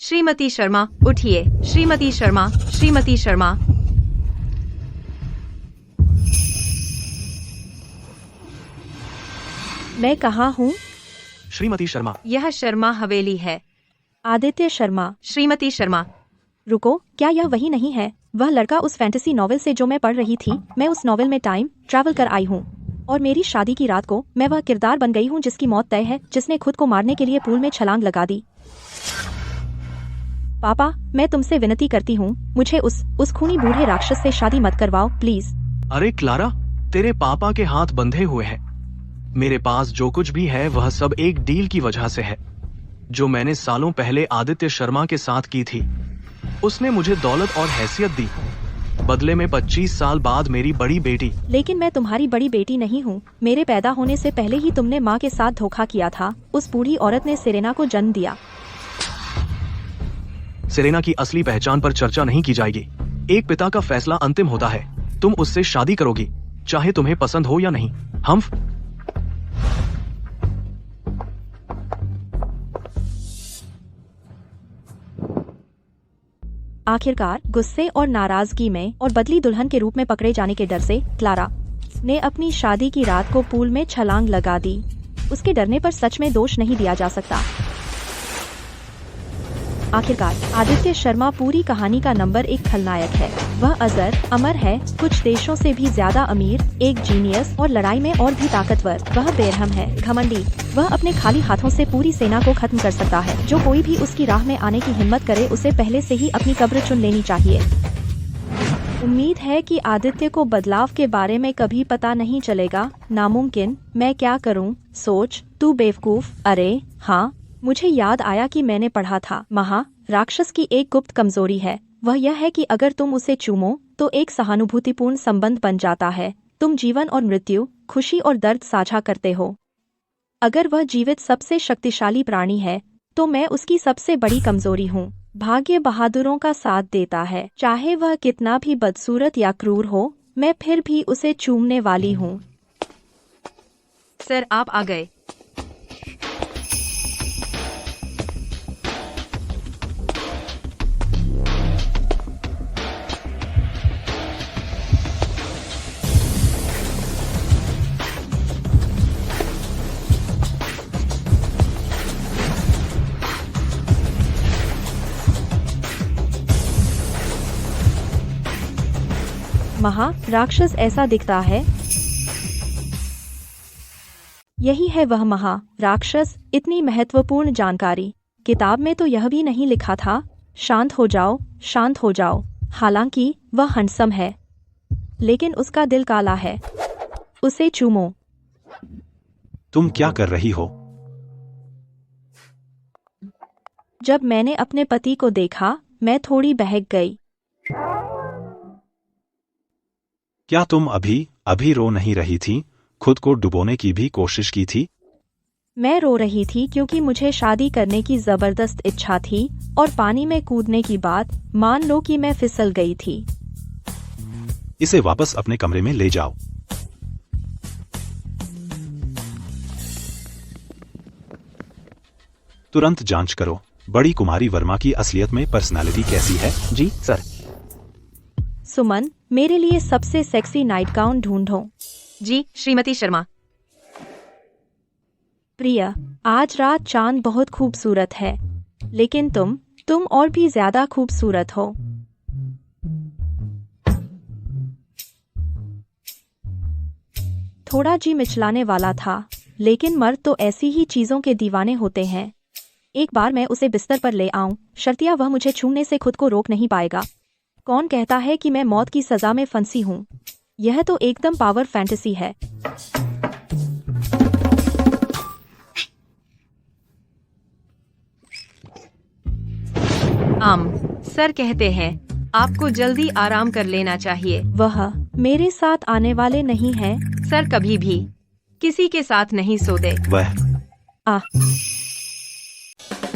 श्रीमती शर्मा उठिए, श्रीमती शर्मा, श्रीमती शर्मा। मैं कहाँ हूँ? श्रीमती शर्मा। यह शर्मा हवेली है। आदित्य शर्मा। श्रीमती शर्मा। रुको, क्या यह वही नहीं है? वह लड़का उस फैंटेसी नॉवेल से जो मैं पढ़ रही थी। मैं उस नॉवेल में टाइम ट्रैवल कर आई हूँ और मेरी शादी की रात को मैं वह किरदार बन गई हूँ जिसकी मौत तय है, जिसने खुद को मारने के लिए पूल में छलांग लगा दी। पापा, मैं तुमसे विनती करती हूँ, मुझे उस खूनी बूढ़े राक्षस से शादी मत करवाओ प्लीज। अरे क्लारा, तेरे पापा के हाथ बंधे हुए हैं। मेरे पास जो कुछ भी है वह सब एक डील की वजह से है, जो मैंने सालों पहले आदित्य शर्मा के साथ की थी। उसने मुझे दौलत और हैसियत दी, बदले में 25 साल बाद मेरी बड़ी बेटी। लेकिन मैं तुम्हारी बड़ी बेटी नहीं हूँ। मेरे पैदा होने से पहले ही तुमने माँ के साथ धोखा किया था। उस बूढ़ी औरत ने सेरेना को जन्म दिया। सेरेना की असली पहचान पर चर्चा नहीं की जाएगी। एक पिता का फैसला अंतिम होता है। तुम उससे शादी करोगी, चाहे तुम्हें पसंद हो या नहीं। हम आखिरकार गुस्से और नाराजगी में और बदली दुल्हन के रूप में पकड़े जाने के डर से क्लारा ने अपनी शादी की रात को पूल में छलांग लगा दी। उसके डरने पर सच में दोष नहीं दिया जा सकता। आखिरकार आदित्य शर्मा पूरी कहानी का नंबर 1 खलनायक है। वह अमर है, कुछ देशों से भी ज्यादा अमीर, एक जीनियस और लड़ाई में और भी ताकतवर। वह बेरहम है, घमंडी। वह अपने खाली हाथों से पूरी सेना को खत्म कर सकता है। जो कोई भी उसकी राह में आने की हिम्मत करे उसे पहले से ही अपनी कब्र चुन लेनी चाहिए। उम्मीद है कि आदित्य को बदलाव के बारे में कभी पता नहीं चलेगा। नामुमकिन। मैं क्या करूं? सोच, तू बेवकूफ। अरे हाँ, मुझे याद आया कि मैंने पढ़ा था, राक्षस की एक गुप्त कमजोरी है। वह यह है कि अगर तुम उसे चूमो तो एक सहानुभूतिपूर्ण संबंध बन जाता है। तुम जीवन और मृत्यु, खुशी और दर्द साझा करते हो। अगर वह जीवित सबसे शक्तिशाली प्राणी है तो मैं उसकी सबसे बड़ी कमजोरी हूँ। भाग्य बहादुरों का साथ देता है। चाहे वह कितना भी बदसूरत या क्रूर हो, मैं फिर भी उसे चूमने वाली हूँ। सर, आप आ गए। राक्षस ऐसा दिखता है। यही है वह राक्षस। इतनी महत्वपूर्ण जानकारी किताब में तो यह भी नहीं लिखा था। शांत हो जाओ, शांत हो जाओ। हालांकि वह हैंडसम है, लेकिन उसका दिल काला है। उसे चूमो। तुम क्या कर रही हो? जब मैंने अपने पति को देखा, मैं थोड़ी बहक गई। क्या तुम अभी रो नहीं रही थी? खुद को डुबोने की भी कोशिश की थी? मैं रो रही थी क्योंकि मुझे शादी करने की जबरदस्त इच्छा थी और पानी में कूदने की बात, मान लो कि मैं फिसल गई थी। इसे वापस अपने कमरे में ले जाओ। तुरंत जांच करो, बड़ी कुमारी वर्मा की असलियत में पर्सनालिटी कैसी है। जी सर। सुमन, मेरे लिए सबसे सेक्सी नाइट गाउन ढूंढो। जी श्रीमती शर्मा। प्रिया, आज रात चांद बहुत खूबसूरत है, लेकिन तुम और भी ज्यादा खूबसूरत हो। थोड़ा जी मिचलाने वाला था, लेकिन मर्द तो ऐसी ही चीजों के दीवाने होते हैं। एक बार मैं उसे बिस्तर पर ले आऊं, शर्तिया वह मुझे छूने से खुद को रोक नहीं पाएगा। कौन कहता है कि मैं मौत की सजा में फंसी हूँ? यह तो एकदम पावर फैंटेसी है। सर कहते हैं आपको जल्दी आराम कर लेना चाहिए। वह मेरे साथ आने वाले नहीं हैं। सर कभी भी किसी के साथ नहीं सोते। वह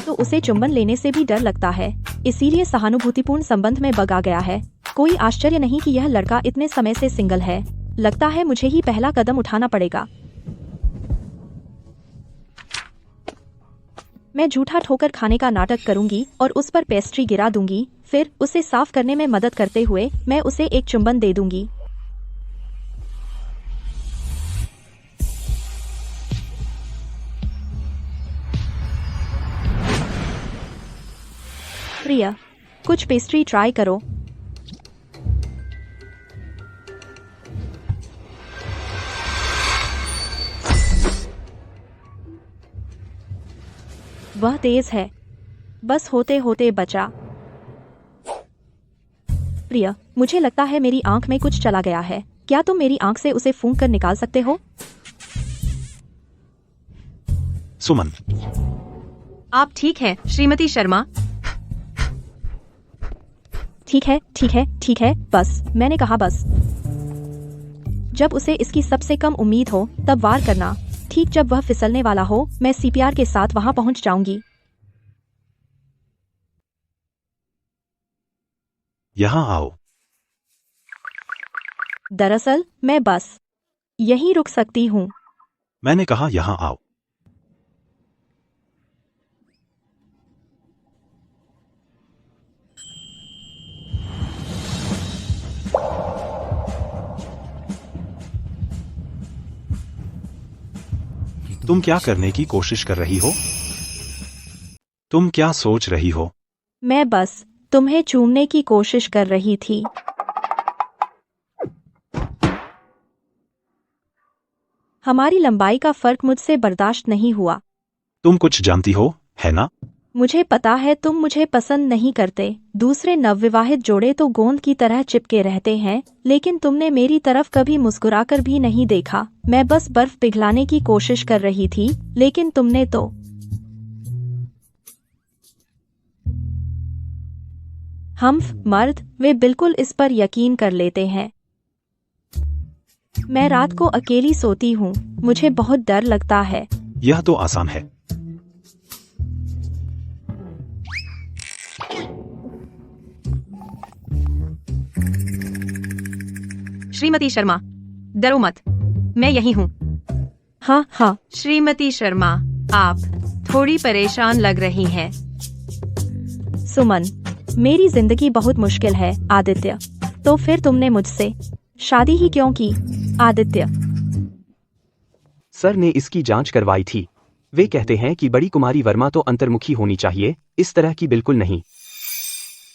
तो उसे चुंबन लेने से भी डर लगता है, इसीलिए सहानुभूतिपूर्ण संबंध में बग आ गया है। कोई आश्चर्य नहीं कि यह लड़का इतने समय से सिंगल है। लगता है मुझे ही पहला कदम उठाना पड़ेगा। मैं जूठा ठोकर खाने का नाटक करूंगी और उस पर पेस्ट्री गिरा दूंगी, फिर उसे साफ करने में मदद करते हुए मैं उसे एक चुंबन दे दूंगी। प्रिया, कुछ पेस्ट्री ट्राई करो। वह तेज है, बस होते होते बचा। प्रिया, मुझे लगता है मेरी आंख में कुछ चला गया है। क्या तुम मेरी आंख से उसे फूंक कर निकाल सकते हो? सुमन, आप ठीक हैं, श्रीमती शर्मा? ठीक है, ठीक है, ठीक है, बस, मैंने कहा बस। जब उसे इसकी सबसे कम उम्मीद हो तब वार करना। ठीक जब वह फिसलने वाला हो मैं सीपीआर के साथ वहां पहुंच जाऊंगी। यहाँ आओ। दरअसल मैं बस यहीं रुक सकती हूँ। मैंने कहा यहाँ आओ। तुम क्या करने की कोशिश कर रही हो? तुम क्या सोच रही हो? मैं बस तुम्हें चूमने की कोशिश कर रही थी। हमारी लंबाई का फर्क मुझसे बर्दाश्त नहीं हुआ। तुम कुछ जानती हो, है ना? मुझे पता है तुम मुझे पसंद नहीं करते। दूसरे नवविवाहित जोड़े तो गोंद की तरह चिपके रहते हैं, लेकिन तुमने मेरी तरफ कभी मुस्कुराकर भी नहीं देखा। मैं बस बर्फ पिघलाने की कोशिश कर रही थी, लेकिन तुमने तो। हम मर्द वे बिल्कुल इस पर यकीन कर लेते हैं। मैं रात को अकेली सोती हूँ, मुझे बहुत डर लगता है। यह तो आसान है। श्रीमती शर्मा, डरो मत, मैं यही हूँ। हाँ हाँ। श्रीमती शर्मा, आप थोड़ी परेशान लग रही हैं। सुमन, मेरी जिंदगी बहुत मुश्किल है आदित्य। तो फिर तुमने मुझसे शादी ही क्यों की आदित्य? सर ने इसकी जांच करवाई थी। वे कहते हैं कि बड़ी कुमारी वर्मा तो अंतर्मुखी होनी चाहिए, इस तरह की बिल्कुल नहीं।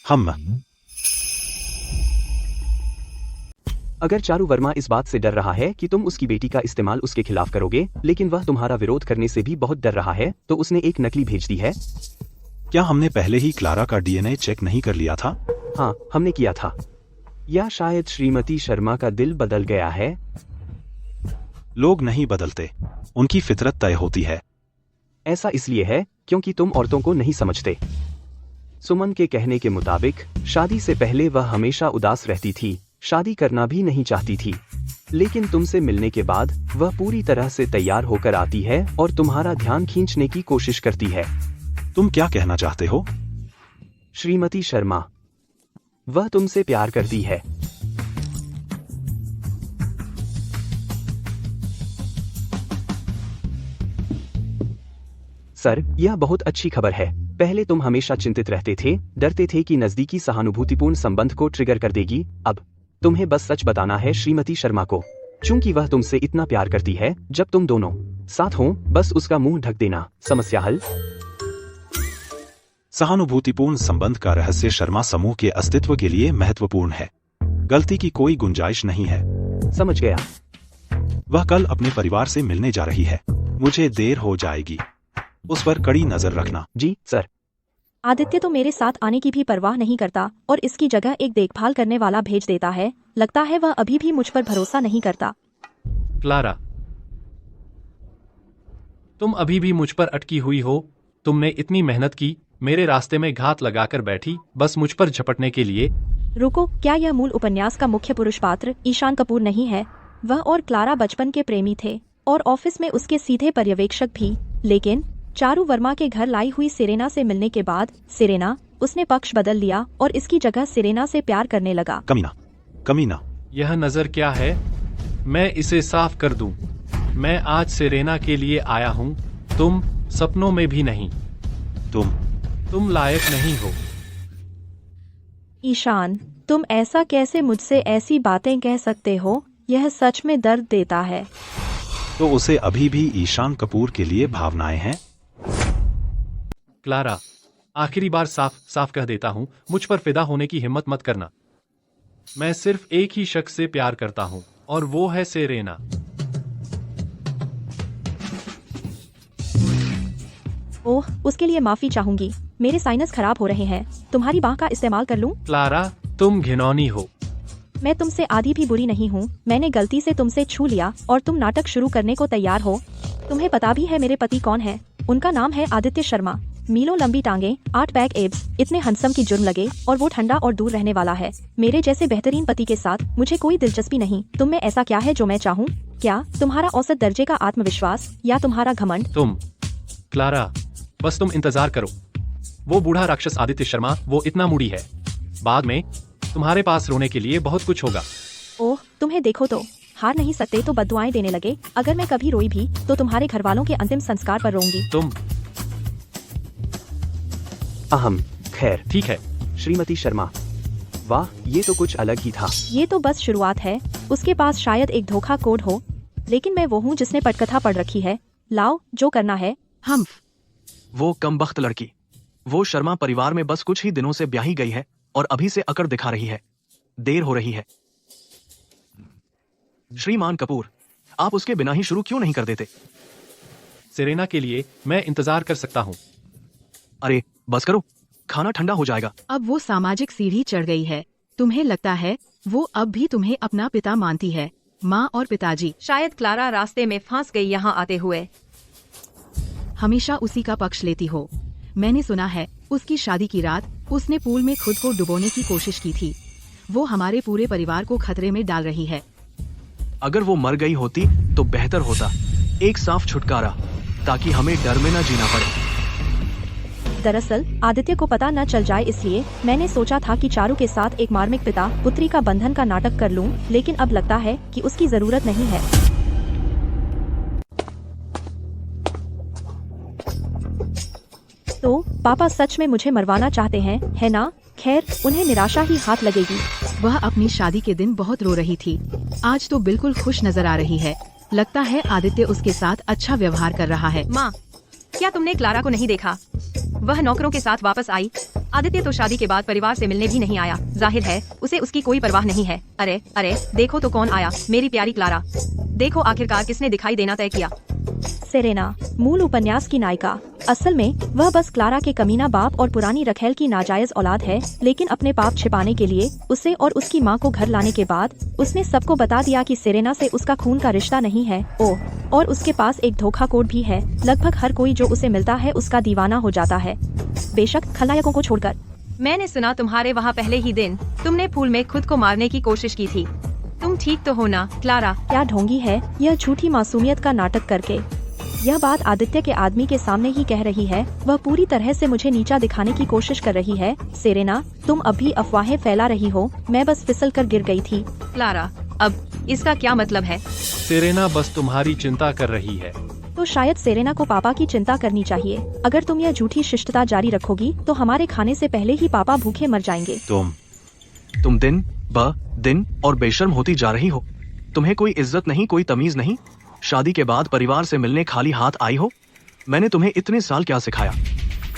हम अगर चारू वर्मा इस बात से डर रहा है कि तुम उसकी बेटी का इस्तेमाल उसके खिलाफ करोगे, लेकिन वह तुम्हारा विरोध करने से भी बहुत डर रहा है, तो उसने एक नकली भेज दी है। क्या हमने पहले ही क्लारा का डीएनए चेक नहीं कर लिया था? हाँ, हमने किया था। या शायद श्रीमती शर्मा का दिल बदल गया है। लोग नहीं बदलते, उनकी फितरत तय होती है। ऐसा इसलिए है क्योंकि तुम औरतों को नहीं समझते। सुमन के कहने के मुताबिक शादी से पहले वह हमेशा उदास रहती थी, शादी करना भी नहीं चाहती थी, लेकिन तुमसे मिलने के बाद वह पूरी तरह से तैयार होकर आती है और तुम्हारा ध्यान खींचने की कोशिश करती है। तुम क्या कहना चाहते हो? श्रीमती शर्मा, वह तुमसे प्यार करती है। सर, यह बहुत अच्छी खबर है। पहले तुम हमेशा चिंतित रहते थे, डरते थे कि नजदीकी सहानुभूतिपूर्ण संबंध को ट्रिगर कर देगी। अब तुम्हें बस सच बताना है श्रीमती शर्मा को। चूंकि वह तुमसे इतना प्यार करती है, जब तुम दोनों साथ हो बस उसका मुंह ढक देना, समस्या हल। सहानुभूतिपूर्ण संबंध का रहस्य शर्मा समूह के अस्तित्व के लिए महत्वपूर्ण है। गलती की कोई गुंजाइश नहीं है। समझ गया। वह कल अपने परिवार से मिलने जा रही है। मुझे देर हो जाएगी, उस पर कड़ी नजर रखना। जी सर। आदित्य तो मेरे साथ आने की भी परवाह नहीं करता और इसकी जगह एक देखभाल करने वाला भेज देता है। लगता है वह अभी भी मुझ पर भरोसा नहीं करता। क्लारा, तुम अभी भी मुझ पर अटकी हुई हो। तुमने इतनी मेहनत की, मेरे रास्ते में घात लगाकर बैठी, बस मुझ पर झपटने के लिए। रुको, क्या यह मूल उपन्यास का मुख्य पुरुष पात्र ईशान कपूर नहीं है? वह और क्लारा बचपन के प्रेमी थे और ऑफिस में उसके सीधे पर्यवेक्षक भी। लेकिन चारू वर्मा के घर लाई हुई सिरेना से मिलने के बाद उसने पक्ष बदल लिया और इसकी जगह सिरेना से प्यार करने लगा। कमीना। यह नजर क्या है? मैं इसे साफ कर दूं। मैं आज सिरेना के लिए आया हूं, तुम सपनों में भी नहीं। तुम लायक नहीं हो। ईशान, तुम ऐसा कैसे मुझसे ऐसी बातें कह सकते हो? यह सच में दर्द देता है। तो उसे अभी भी ईशान कपूर के लिए भावनाएं हैं। क्लारा, आखिरी बार साफ साफ कह देता हूं, मुझ पर फिदा होने की हिम्मत मत करना। मैं सिर्फ एक ही शख्स से प्यार करता हूं और वो है सेरेना। ओह, उसके लिए माफी चाहूंगी। मेरे साइनस खराब हो रहे हैं। तुम्हारी बाह का इस्तेमाल कर लूं? क्लारा, तुम घिनौनी हो। मैं तुमसे आधी भी बुरी नहीं हूँ। मैंने गलती से तुमसे छू लिया और तुम नाटक शुरू करने को तैयार हो। तुम्हें पता भी है मेरे पति कौन है? उनका नाम है आदित्य शर्मा। मीलों लंबी टांगे, 8 पैक एब्स, इतने हंसम की जुर्म लगे और वो ठंडा और दूर रहने वाला है। मेरे जैसे बेहतरीन पति के साथ मुझे कोई दिलचस्पी नहीं। तुम में ऐसा क्या है जो मैं चाहूँ? क्या तुम्हारा औसत दर्जे का आत्मविश्वास या तुम्हारा घमंड? क्लारा, बस तुम इंतजार करो। वो बूढ़ा राक्षस आदित्य शर्मा, वो इतना मूडी है। बाद में तुम्हारे पास रोने के लिए बहुत कुछ होगा। ओह, तुम्हें देखो तो, हार नहीं सकते तो बद्दुआएं देने लगे। अगर मैं कभी रोई भी तो तुम्हारे घर वालों के अंतिम संस्कार पर रोऊंगी। तुम अहम, खैर, ठीक है। श्रीमती शर्मा, वाह, ये तो कुछ अलग ही था। ये तो बस शुरुआत है। उसके पास शायद एक धोखा कोड हो, लेकिन मैं वो हूँ जिसने पटकथा पढ़ रखी है। लाओ, जो करना है। हम वो कमबख्त लड़की, वो शर्मा परिवार में बस कुछ ही दिनों से ब्याही गई है और अभी से अकड़ दिखा रही है। देर हो रही है। श्रीमान कपूर, आप उसके बिना ही शुरू क्यों नहीं कर देते? सेरेना के लिए मैं इंतजार कर सकता हूँ। अरे बस करो, खाना ठंडा हो जाएगा। अब वो सामाजिक सीढ़ी चढ़ गई है। तुम्हें लगता है वो अब भी तुम्हें अपना पिता मानती है? माँ और पिताजी। शायद क्लारा रास्ते में फंस गई यहाँ आते हुए। हमेशा उसी का पक्ष लेती हो। मैंने सुना है उसकी शादी की रात उसने पूल में खुद को डुबोने की कोशिश की थी। वो हमारे पूरे परिवार को खतरे में डाल रही है। अगर वो मर गई होती तो बेहतर होता। एक साफ छुटकारा, ताकि हमें डर में न जीना पड़े। दरअसल आदित्य को पता न चल जाए, इसलिए मैंने सोचा था कि चारू के साथ एक मार्मिक पिता पुत्री का बंधन का नाटक कर लूं, लेकिन अब लगता है कि उसकी जरूरत नहीं है। तो पापा सच में मुझे मरवाना चाहते हैं, है ना? खैर, उन्हें निराशा ही हाथ लगेगी। वह अपनी शादी के दिन बहुत रो रही थी। आज तो बिल्कुल खुश नजर आ रही है। लगता है आदित्य उसके साथ अच्छा व्यवहार कर रहा है। माँ, क्या तुमने क्लारा को नहीं देखा? वह नौकरों के साथ वापस आई। आदित्य तो शादी के बाद परिवार से मिलने भी नहीं आया। जाहिर है उसे उसकी कोई परवाह नहीं है। अरे अरे, देखो तो कौन आया, मेरी प्यारी क्लारा। देखो आखिरकार किसने दिखाई देना तय किया। सेरेना, मूल उपन्यास की नायिका। असल में वह बस क्लारा के कमीना बाप और पुरानी रखेल की नाजायज औलाद है, लेकिन अपने पाप छिपाने के लिए उसे और उसकी माँ को घर लाने के बाद उसने सबको बता दिया कि सेरेना से उसका खून का रिश्ता नहीं है। ओह, और उसके पास एक धोखा कोड भी है। लगभग हर कोई जो उसे मिलता है उसका दीवाना हो जाता है, बेशक खलनायकों को छोड़कर। मैंने सुना तुम्हारे वहाँ पहले ही दिन तुमने पूल में खुद को मारने की कोशिश की थी। तुम ठीक तो हो ना क्लारा? क्या ढोंगी है यह झूठी मासूमियत का नाटक करके। यह बात आदित्य के आदमी के सामने ही कह रही है। वह पूरी तरह से मुझे नीचा दिखाने की कोशिश कर रही है। सेरेना, तुम अभी अफवाहें फैला रही हो। मैं बस फिसल कर गिर गई थी। क्लारा, अब इसका क्या मतलब है? सेरेना बस तुम्हारी चिंता कर रही है। तो शायद सेरेना को पापा की चिंता करनी चाहिए। अगर तुम यह झूठी शिष्टता जारी रखोगी तो हमारे खाने से पहले ही पापा भूखे मर जाएंगे। तुम दिन ब दिन और बेशर्म होती जा रही हो। तुम्हें कोई इज्जत नहीं, कोई तमीज नहीं। शादी के बाद परिवार से मिलने खाली हाथ आई हो। मैंने तुम्हें इतने साल क्या सिखाया?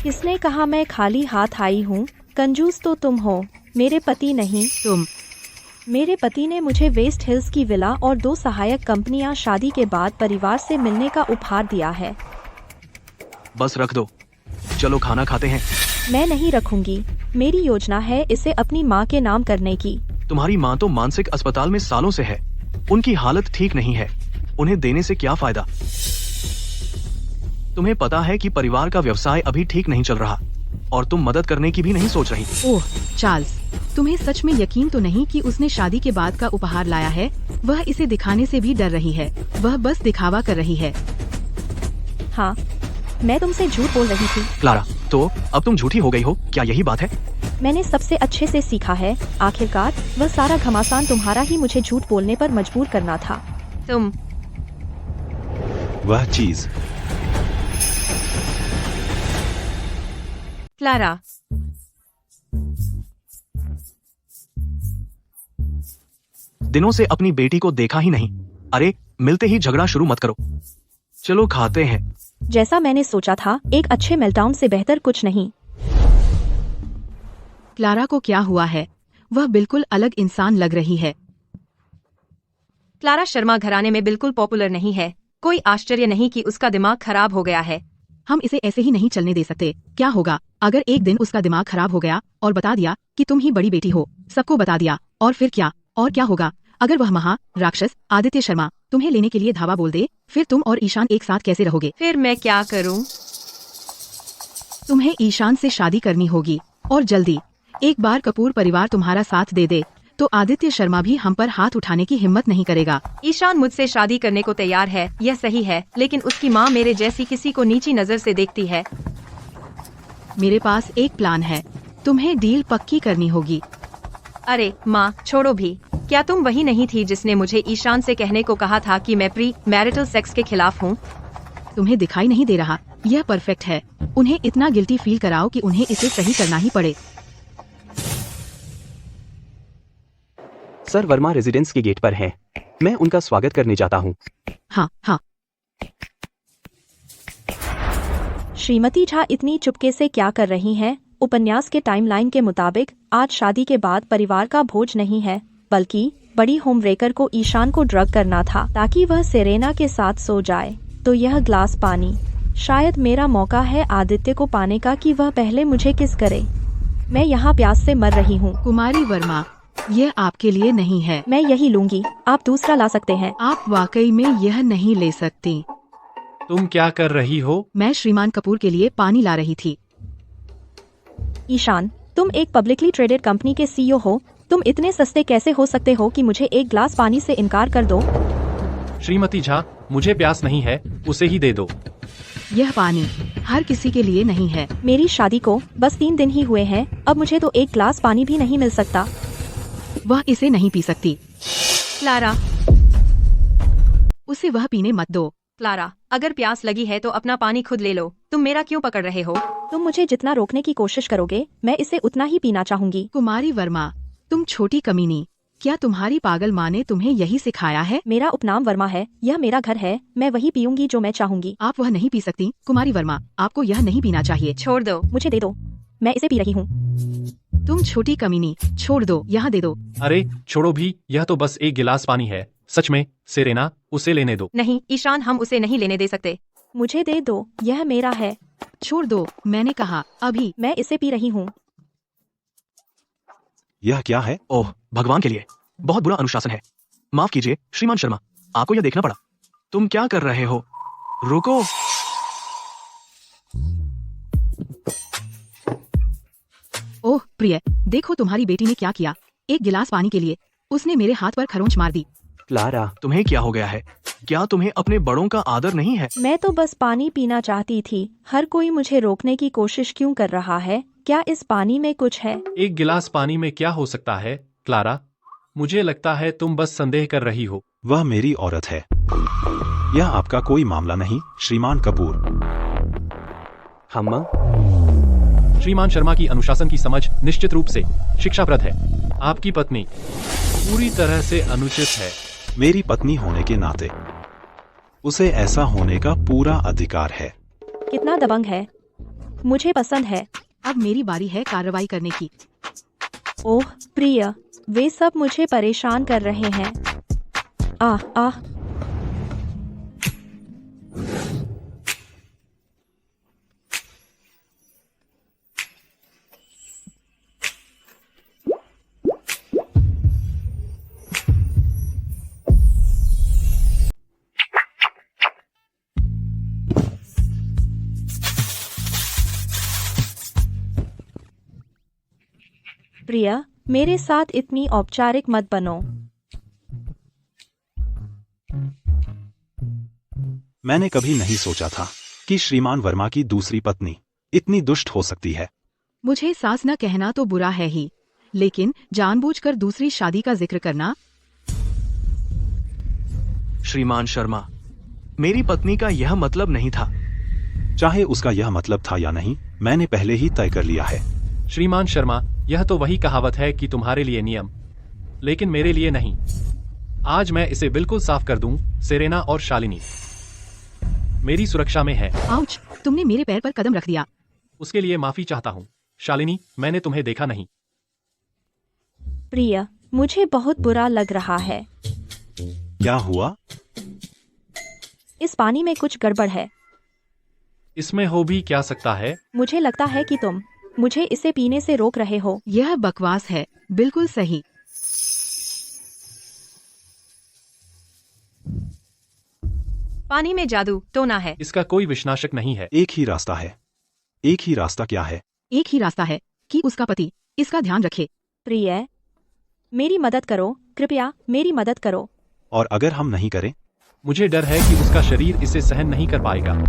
किसने कहा मैं खाली हाथ आई हूँ? कंजूस तो तुम हो, मेरे पति नहीं। मेरे पति ने मुझे वेस्ट हिल्स की विला और 2 सहायक कंपनियां शादी के बाद परिवार से मिलने का उपहार दिया है। बस रख दो, चलो खाना खाते हैं। मैं नहीं रखूंगी। मेरी योजना है इसे अपनी माँ के नाम करने की। तुम्हारी माँ तो मानसिक अस्पताल में सालों से है। उनकी हालत ठीक नहीं है। उन्हें देने से क्या फायदा? तुम्हें पता है कि परिवार का व्यवसाय अभी ठीक नहीं चल रहा और तुम मदद करने की भी नहीं सोच रही। ओह चार्ल्स, तुम्हें सच में यकीन तो नहीं कि उसने शादी के बाद का उपहार लाया है? वह इसे दिखाने से भी डर रही है। वह बस दिखावा कर रही है। हाँ, मैं तुमसे झूठ बोल रही थी। क्लारा, तो अब तुम झूठी हो गई हो, क्या यही बात है? मैंने सबसे अच्छे से सीखा है। आखिरकार वह सारा घमासान तुम्हारा ही मुझे झूठ बोलने पर मजबूर करना था। तुम वह चीज क्लारा, दिनों से अपनी बेटी को देखा ही नहीं। अरे मिलते ही झगड़ा शुरू मत करो। चलो खाते हैं। जैसा मैंने सोचा था, एक अच्छे मेल्टडाउन से बेहतर कुछ नहीं। क्लारा को क्या हुआ है? वह बिल्कुल अलग इंसान लग रही है। क्लारा शर्मा घराने में बिल्कुल पॉपुलर नहीं है। कोई आश्चर्य नहीं कि उसका दिमाग खराब हो गया है। हम इसे ऐसे ही नहीं चलने दे सकते। क्या होगा अगर एक दिन उसका दिमाग खराब हो गया और बता दिया कि तुम ही बड़ी बेटी हो? सबको बता दिया और फिर क्या? और क्या होगा अगर वह राक्षस आदित्य शर्मा तुम्हें लेने के लिए धावा बोल दे? फिर तुम और ईशान एक साथ कैसे रहोगे? फिर मैं क्या करूं? तुम्हें ईशान से शादी करनी होगी और जल्दी। एक बार कपूर परिवार तुम्हारा साथ दे दे तो आदित्य शर्मा भी हम पर हाथ उठाने की हिम्मत नहीं करेगा। ईशान मुझसे शादी करने को तैयार है, यह सही है, लेकिन उसकी माँ मेरे जैसी किसी को नीची नजर से देखती है। मेरे पास एक प्लान है, तुम्हें डील पक्की करनी होगी। अरे माँ छोड़ो भी, क्या तुम वही नहीं थी जिसने मुझे ईशान से कहने को कहा था कि मैं प्री मैरिटल सेक्स के खिलाफ हूँ? तुम्हें दिखाई नहीं दे रहा? यह परफेक्ट है। उन्हें इतना गिल्टी फील कराओ कि उन्हें इसे सही करना ही पड़े। सर वर्मा रेजिडेंस के गेट पर हैं। मैं उनका स्वागत करने जाता हूँ। हाँ हाँ। श्रीमती झा इतनी चुपके से क्या कर रही हैं? उपन्यास के टाइमलाइन के मुताबिक आज शादी के बाद परिवार का भोज नहीं है, बल्कि बड़ी होमब्रेकर को ईशान को ड्रग करना था ताकि वह सेरेना के साथ सो जाए। तो यह ग्लास पानी शायद मेरा मौका है आदित्य को पाने का कि वह पहले मुझे किस करे। मैं यहाँ प्यास से मर रही हूँ। कुमारी वर्मा, यह आपके लिए नहीं है। मैं यही लूंगी, आप दूसरा ला सकते हैं। आप वाकई में यह नहीं ले सकती। तुम क्या कर रही हो? मैं श्रीमान कपूर के लिए पानी ला रही थी। ईशान, तुम एक पब्लिकली ट्रेडेड कंपनी के सीईओ हो, तुम इतने सस्ते कैसे हो सकते हो कि मुझे एक ग्लास पानी से इनकार कर दो? श्रीमती झा, मुझे प्यास नहीं है, उसे ही दे दो। यह पानी हर किसी के लिए नहीं है। मेरी शादी को बस 3 दिन ही हुए हैं, अब मुझे तो एक ग्लास पानी भी नहीं मिल सकता। वह इसे नहीं पी सकती। क्लारा, उसे वह पीने मत दो। क्लारा, अगर प्यास लगी है तो अपना पानी खुद ले लो, तुम मेरा क्यों पकड़ रहे हो? तुम मुझे जितना रोकने की कोशिश करोगे, मैं इसे उतना ही पीना चाहूंगी। कुमारी वर्मा, तुम छोटी कमीनी, क्या तुम्हारी पागल माँ ने तुम्हें यही सिखाया है? मेरा उपनाम वर्मा है, यह मेरा घर है, मैं वही पीऊंगी जो मैं चाहूंगी। आप वह नहीं पी सकती। कुमारी वर्मा, आपको यह नहीं पीना चाहिए। छोड़ दो। मुझे दे दो, मैं इसे पी रही हूँ। तुम छोटी कमीनी, छोड़ दो, यहाँ दे दो। अरे छोड़ो भी, यह तो बस एक गिलास पानी है। सच में सेरेना, उसे लेने दो। नहीं ईशान, हम उसे नहीं लेने दे सकते। मुझे दे दो, यह मेरा है। छोड़ दो, मैंने कहा अभी। मैं इसे पी रही हूँ। यह क्या है? ओह भगवान के लिए, बहुत बुरा अनुशासन है। माफ कीजिए श्रीमान शर्मा, आपको यह देखना पड़ा। तुम क्या कर रहे हो? रुको। ओह प्रिय, देखो तुम्हारी बेटी ने क्या किया। एक गिलास पानी के लिए उसने मेरे हाथ पर खरोंच मार दी। क्लारा, तुम्हें क्या हो गया है? क्या तुम्हें अपने बड़ों का आदर नहीं है? मैं तो बस पानी पीना चाहती थी, हर कोई मुझे रोकने की कोशिश क्यों कर रहा है? क्या इस पानी में कुछ है? एक गिलास पानी में क्या हो सकता है? क्लारा, मुझे लगता है तुम बस संदेह कर रही हो। वह मेरी औरत है। यह आपका कोई मामला नहीं, श्रीमान कपूर। हम्मा, श्रीमान शर्मा की अनुशासन की समझ निश्चित रूप से शिक्षाप्रद है। आपकी पत्नी पूरी तरह से अनुचित है। मेरी पत्नी होने के नाते उसे ऐसा होने का पूरा अधिकार है। कितना दबंग है, मुझे पसंद है। अब मेरी बारी है कार्रवाई करने की। ओह प्रिय, वे सब मुझे परेशान कर रहे हैं। आह आह। प्रिया, मेरे साथ इतनी औपचारिक मत बनो। मैंने कभी नहीं सोचा था कि श्रीमान वर्मा की दूसरी पत्नी इतनी दुष्ट हो सकती है। मुझे सास न कहना तो बुरा है ही, लेकिन जानबूझकर दूसरी शादी का जिक्र करना। श्रीमान शर्मा, मेरी पत्नी का यह मतलब नहीं था। चाहे उसका यह मतलब था या नहीं, मैंने पहले ही तय कर लिया है। श्रीमान शर्मा, यह तो वही कहावत है कि तुम्हारे लिए नियम, लेकिन मेरे लिए नहीं। आज मैं इसे बिल्कुल साफ कर दूं, सेरेना और शालिनी मेरी सुरक्षा में है। आउच, तुमने मेरे पैर पर कदम रख दिया। उसके लिए माफी चाहता हूँ। शालिनी, मैंने तुम्हें देखा नहीं। प्रिया, मुझे बहुत बुरा लग रहा है। क्या हुआ? इस पानी में कुछ गड़बड़ है। इसमें हो भी क्या सकता है? मुझे लगता है कि तुम मुझे इसे पीने से रोक रहे हो। यह बकवास है। बिल्कुल सही। पानी में जादू टोना है। इसका कोई विनाशक नहीं है। एक ही रास्ता है। एक ही रास्ता क्या है? एक ही रास्ता है कि उसका पति इसका ध्यान रखे। प्रिय, मेरी मदद करो, कृपया मेरी मदद करो। और अगर हम नहीं करें? मुझे डर है कि उसका शरीर इसे सहन नहीं कर पाएगा।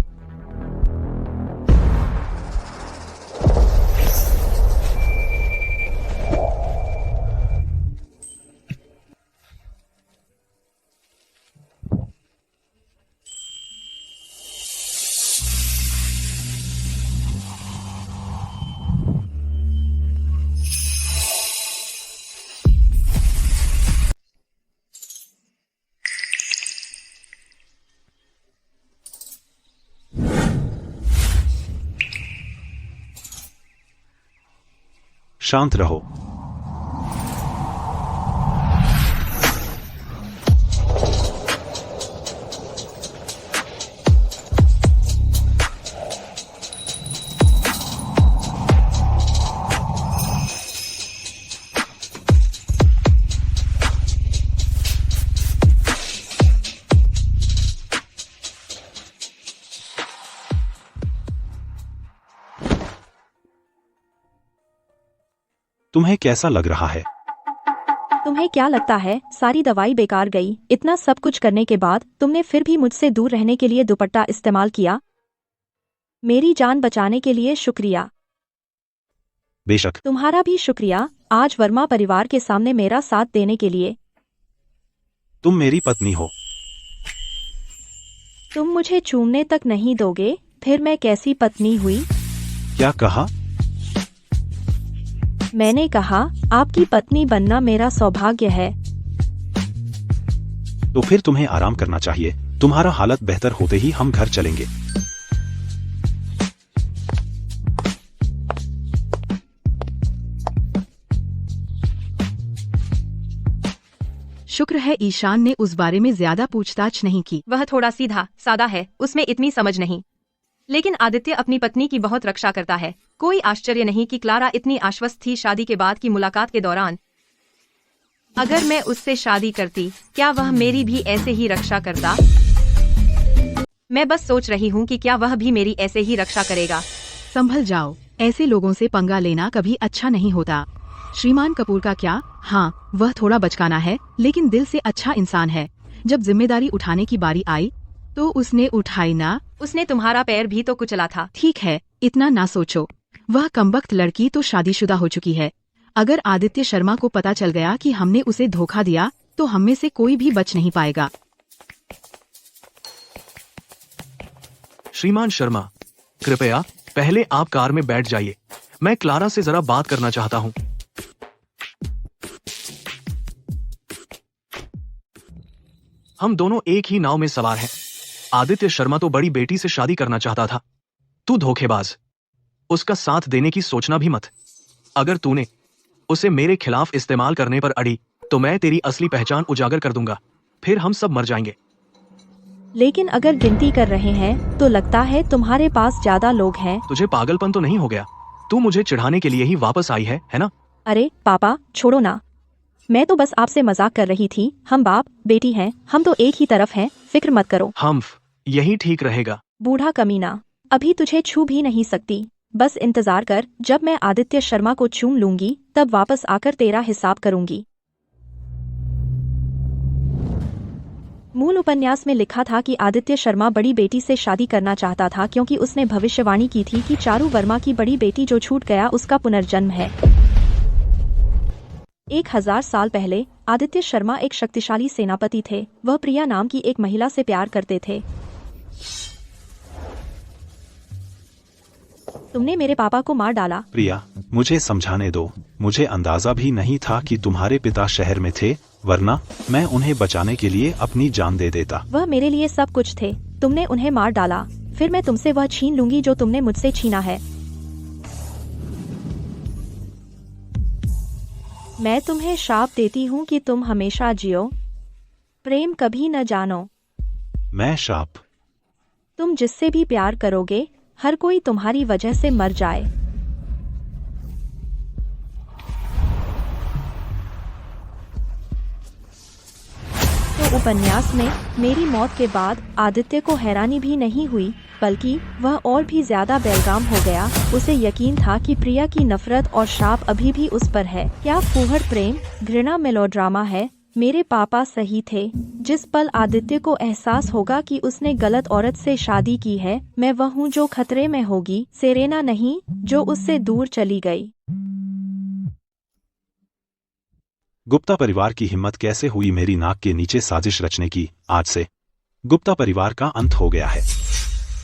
शांत रहो। तुम्हें कैसा लग रहा है? तुम्हें क्या लगता है सारी दवाई बेकार गई? इतना सब कुछ करने के बाद तुमने फिर भी मुझसे दूर रहने के लिए दुपट्टा इस्तेमाल किया। मेरी जान बचाने के लिए शुक्रिया। बेशक। तुम्हारा भी शुक्रिया आज वर्मा परिवार के सामने मेरा साथ देने के लिए। तुम मेरी पत्नी हो। तुम मुझे चूमने तक नहीं दोगे, फिर मैं कैसी पत्नी हुई? क्या कहा? मैंने कहा आपकी पत्नी बनना मेरा सौभाग्य है। तो फिर तुम्हें आराम करना चाहिए। तुम्हारा हालत बेहतर होते ही हम घर चलेंगे। शुक्र है ईशान ने उस बारे में ज्यादा पूछताछ नहीं की। वह थोड़ा सीधा सादा है, उसमें इतनी समझ नहीं। लेकिन आदित्य अपनी पत्नी की बहुत रक्षा करता है। कोई आश्चर्य नहीं कि क्लारा इतनी आश्वस्त थी शादी के बाद की मुलाकात के दौरान। अगर मैं उससे शादी करती, क्या वह मेरी भी ऐसे ही रक्षा करता? मैं बस सोच रही हूँ कि क्या वह भी मेरी ऐसे ही रक्षा करेगा। संभल जाओ, ऐसे लोगों से पंगा लेना कभी अच्छा नहीं होता। श्रीमान कपूर का क्या? हाँ, वह थोड़ा बचकाना है, लेकिन दिल से अच्छा इंसान है। जब जिम्मेदारी उठाने की बारी आई तो उसने उठाई ना। उसने तुम्हारा पैर भी तो कुचला था। ठीक है, इतना ना सोचो। वह कमबख्त लड़की तो शादीशुदा हो चुकी है। अगर आदित्य शर्मा को पता चल गया कि हमने उसे धोखा दिया तो हम में से कोई भी बच नहीं पाएगा। श्रीमान शर्मा, कृपया पहले आप कार में बैठ जाइए। मैं क्लारा से जरा बात करना चाहता हूँ। हम दोनों एक ही नाव में सवार हैं। आदित्य शर्मा तो बड़ी बेटी से शादी करना चाहता था। तू धोखेबाज, उसका साथ देने की सोचना भी मत। अगर तूने उसे मेरे खिलाफ इस्तेमाल करने पर अड़ी तो मैं तेरी असली पहचान उजागर कर दूंगा, फिर हम सब मर जाएंगे। लेकिन अगर गिनती कर रहे हैं तो लगता है तुम्हारे पास ज्यादा लोग हैं। तुझे पागलपन तो नहीं हो गया? तू मुझे चिढ़ाने के लिए ही वापस आई है ना? अरे पापा, छोड़ो ना। मैं तो बस आपसे मजाक कर रही थी। हम बाप बेटी हैं, हम तो एक ही तरफ हैं, फिक्र मत करो। यही ठीक रहेगा। बूढ़ा कमीना, अभी तुझे छू भी नहीं सकती। बस इंतजार कर, जब मैं आदित्य शर्मा को चूम लूंगी तब वापस आकर तेरा हिसाब करूंगी। मूल उपन्यास में लिखा था कि आदित्य शर्मा बड़ी बेटी से शादी करना चाहता था क्योंकि उसने भविष्यवाणी की थी कि चारू वर्मा की बड़ी बेटी जो छूट गया उसका पुनर्जन्म है। 1000 साल पहले आदित्य शर्मा एक शक्तिशाली सेनापति थे। वह प्रिया नाम की एक महिला से प्यार करते थे। तुमने मेरे पापा को मार डाला। प्रिया, मुझे समझाने दो। मुझे अंदाजा भी नहीं था कि तुम्हारे पिता शहर में थे, वरना मैं उन्हें बचाने के लिए अपनी जान दे देता। वह मेरे लिए सब कुछ थे। तुमने उन्हें मार डाला, फिर मैं तुमसे वह छीन लूंगी जो तुमने मुझसे छीना है। मैं तुम्हें श्राप देती हूँ कि तुम हमेशा जियो, प्रेम कभी न जानो। मैं श्राप? तुम जिससे भी प्यार करोगे, हर कोई तुम्हारी वजह से मर जाए। तो उपन्यास में मेरी मौत के बाद आदित्य को हैरानी भी नहीं हुई, बल्कि वह और भी ज्यादा बेलगाम हो गया। उसे यकीन था कि प्रिया की नफरत और श्राप अभी भी उस पर है। क्या फूहड़ प्रेम घृणा मेलोड्रामा है? मेरे पापा सही थे। जिस पल आदित्य को एहसास होगा कि उसने गलत औरत से शादी की है, मैं वह हूँ जो खतरे में होगी, सेरेना नहीं जो उससे दूर चली गई। गुप्ता परिवार की हिम्मत कैसे हुई मेरी नाक के नीचे साजिश रचने की? आज से गुप्ता परिवार का अंत हो गया है।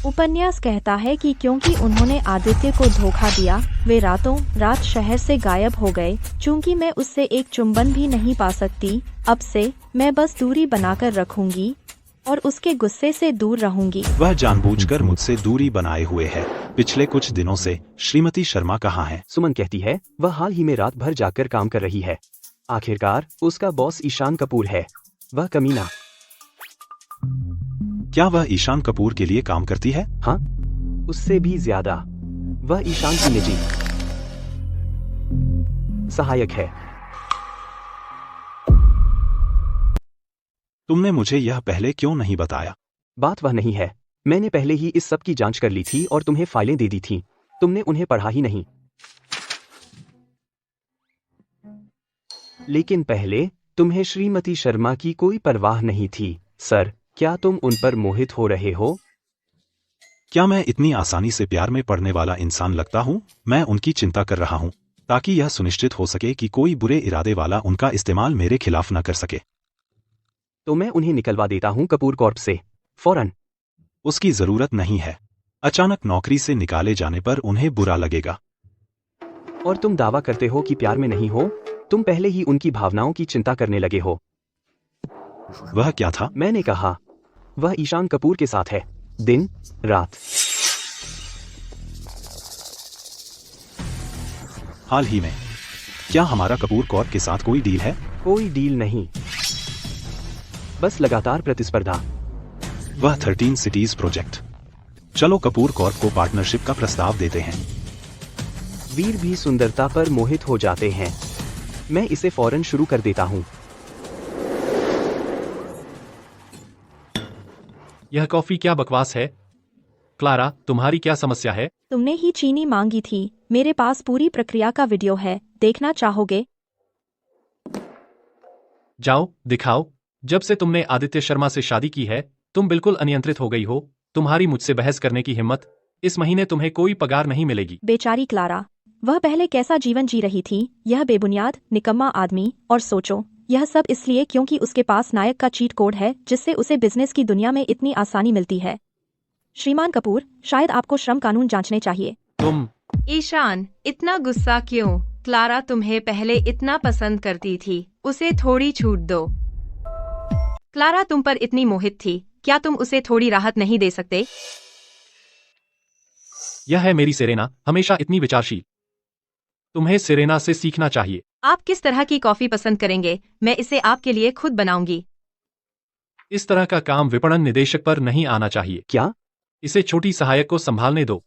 उपन्यास कहता है कि क्योंकि उन्होंने आदित्य को धोखा दिया, वे रातों रात शहर से गायब हो गए। चूंकि मैं उससे एक चुंबन भी नहीं पा सकती, अब से मैं बस दूरी बनाकर रखूंगी और उसके गुस्से से दूर रहूंगी। वह जानबूझकर मुझसे दूरी बनाए हुए है। पिछले कुछ दिनों से श्रीमती शर्मा कहाँ है? सुमन कहती है वह हाल ही में रात भर जाकर काम कर रही है। आखिरकार उसका बॉस ईशान कपूर है। वह कमीना। क्या वह ईशान कपूर के लिए काम करती है? हाँ, उससे भी ज्यादा। वह ईशान की निजी सहायक है। तुमने मुझे यह पहले क्यों नहीं बताया? बात वह नहीं है। मैंने पहले ही इस सब की जांच कर ली थी और तुम्हें फाइलें दे दी थी। तुमने उन्हें पढ़ा ही नहीं। लेकिन पहले तुम्हें श्रीमती शर्मा की कोई परवाह नहीं थी। सर, क्या तुम उन पर मोहित हो रहे हो? क्या मैं इतनी आसानी से प्यार में पड़ने वाला इंसान लगता हूँ? मैं उनकी चिंता कर रहा हूँ ताकि यह सुनिश्चित हो सके कि कोई बुरे इरादे वाला उनका इस्तेमाल मेरे खिलाफ न कर सके। तो मैं उन्हें निकलवा देता हूँ कपूर कॉर्प से, फौरन। उसकी जरूरत नहीं है। अचानक नौकरी से निकाले जाने पर उन्हें बुरा लगेगा। और तुम दावा करते हो कि प्यार में नहीं हो? तुम पहले ही उनकी भावनाओं की चिंता करने लगे हो। वह क्या था? मैंने कहा वह ईशान कपूर के साथ है, दिन रात। हाल ही में क्या हमारा कपूर कॉर्प के साथ कोई डील है? कोई डील नहीं, बस लगातार प्रतिस्पर्धा। वह 13 सिटीज प्रोजेक्ट। चलो कपूर कॉर्प को पार्टनरशिप का प्रस्ताव देते हैं। वीर भी सुंदरता पर मोहित हो जाते हैं। मैं इसे फौरन शुरू कर देता हूँ। यह कॉफी क्या बकवास है? क्लारा, तुम्हारी क्या समस्या है? तुमने ही चीनी मांगी थी। मेरे पास पूरी प्रक्रिया का वीडियो है, देखना चाहोगे? जाओ, दिखाओ। जब से तुमने आदित्य शर्मा से शादी की है, तुम बिल्कुल अनियंत्रित हो गई हो। तुम्हारी मुझसे बहस करने की हिम्मत। इस महीने तुम्हें कोई पगार नहीं मिलेगी। बेचारी क्लारा, वह पहले कैसा जीवन जी रही थी, यह बेबुनियाद निकम्मा आदमी। और सोचो, यह सब इसलिए क्योंकि उसके पास नायक का चीट कोड है जिससे उसे बिजनेस की दुनिया में इतनी आसानी मिलती है। श्रीमान कपूर, शायद आपको श्रम कानून जांचने चाहिए। तुम ईशान, इतना गुस्सा क्यों? क्लारा तुम्हें पहले इतना पसंद करती थी, उसे थोड़ी छूट दो। क्लारा तुम पर इतनी मोहित थी, क्या तुम उसे थोड़ी राहत नहीं दे सकते? यह है मेरी सेरेना, हमेशा इतनी विचारशील। तुम्हें सेरेना से सीखना चाहिए। आप किस तरह की कॉफी पसंद करेंगे? मैं इसे आपके लिए खुद बनाऊंगी। इस तरह का काम विपणन निदेशक पर नहीं आना चाहिए। क्या? इसे छोटी सहायक को संभालने दो।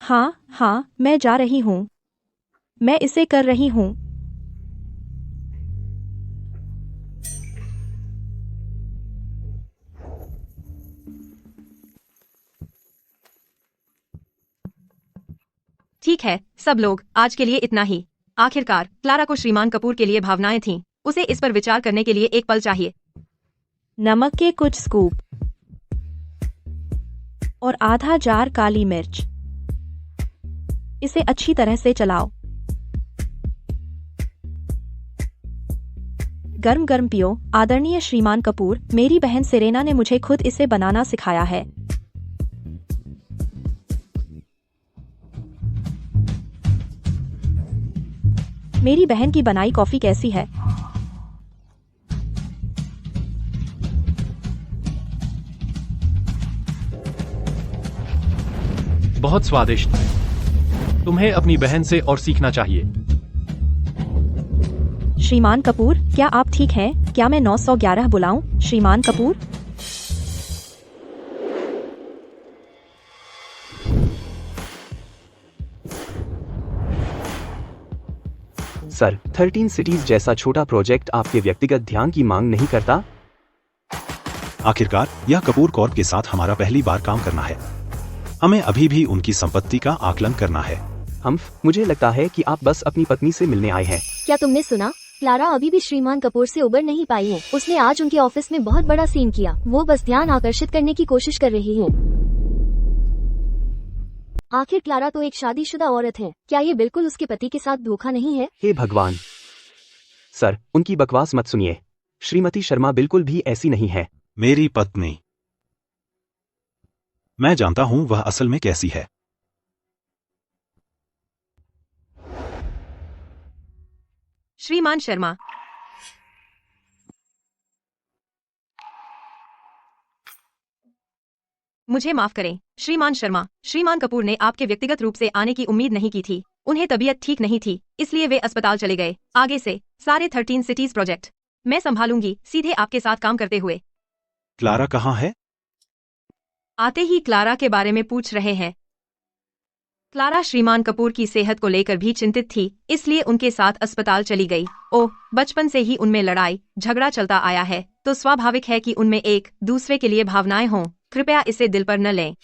हाँ, मैं जा रही हूँ। मैं इसे कर रही हूँ। ठीक है सब लोग, आज के लिए इतना ही। आखिरकार क्लारा को श्रीमान कपूर के लिए भावनाएं थीं। उसे इस पर विचार करने के लिए एक पल चाहिए। नमक के कुछ स्कूप और आधा जार काली मिर्च। इसे अच्छी तरह से चलाओ। गर्म गर्म पियो। आदरणीय श्रीमान कपूर, मेरी बहन सेरेना ने मुझे खुद इसे बनाना सिखाया है। मेरी बहन की बनाई कॉफी कैसी है? बहुत स्वादिष्ट। तुम्हें अपनी बहन से और सीखना चाहिए। श्रीमान कपूर, क्या आप ठीक हैं? क्या मैं 911 बुलाऊं? श्रीमान कपूर? सर, 13 सिटीज जैसा छोटा प्रोजेक्ट आपके व्यक्तिगत ध्यान की मांग नहीं करता? आखिरकार यह कपूर कॉर्प के साथ हमारा पहली बार काम करना है। हमें अभी भी उनकी संपत्ति का आकलन करना है। मुझे लगता है कि आप बस अपनी पत्नी से मिलने आए हैं। क्या तुमने सुना? क्लारा अभी भी श्रीमान कपूर से उबर नहीं पाई है। उसने आज उनके ऑफिस में बहुत बड़ा सीन किया। वो बस ध्यान आकर्षित करने की कोशिश कर रही है। आखिर क्लारा तो एक शादीशुदा औरत है। क्या ये बिल्कुल उसके पति के साथ धोखा नहीं है? हे भगवान! सर, उनकी बकवास मत सुनिए। श्रीमती शर्मा बिल्कुल भी ऐसी नहीं है। मेरी पत्नी। मैं जानता हूं वह असल में कैसी है। श्रीमान शर्मा, मुझे माफ करें श्रीमान शर्मा। श्रीमान कपूर ने आपके व्यक्तिगत रूप से आने की उम्मीद नहीं की थी। उन्हें तबीयत ठीक नहीं थी, इसलिए वे अस्पताल चले गए। आगे से सारे 13 सिटीज प्रोजेक्ट मैं संभालूंगी, सीधे आपके साथ काम करते हुए। क्लारा कहाँ है? आते ही क्लारा के बारे में पूछ रहे हैं। क्लारा श्रीमान कपूर की सेहत को लेकर भी चिंतित थी, इसलिए उनके साथ अस्पताल चली गई। ओह, बचपन से ही उनमें लड़ाई झगड़ा चलता आया है, तो स्वाभाविक है कि उनमें एक दूसरे के लिए भावनाएं हों। कृपया इसे दिल पर न लें।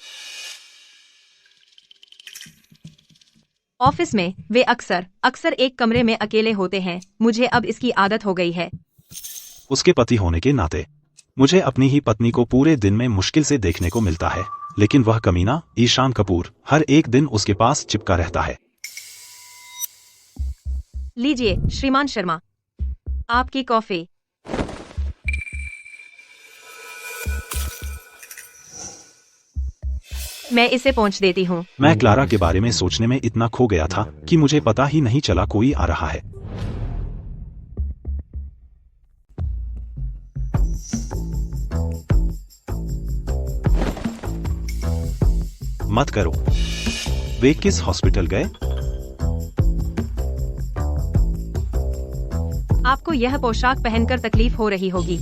ऑफिस में वे अक्सर एक कमरे में अकेले होते हैं। मुझे अब इसकी आदत हो गई है। उसके पति होने के नाते मुझे अपनी ही पत्नी को पूरे दिन में मुश्किल से देखने को मिलता है, लेकिन वह कमीना ईशान कपूर हर एक दिन उसके पास चिपका रहता है। लीजिए श्रीमान शर्मा, आपकी कॉफी। मैं इसे पहुंच देती हूँ। मैं क्लारा के बारे में सोचने में इतना खो गया था कि मुझे पता ही नहीं चला कोई आ रहा है। मत करो। वे किस हॉस्पिटल गए? आपको यह पोशाक पहनकर तकलीफ हो रही होगी।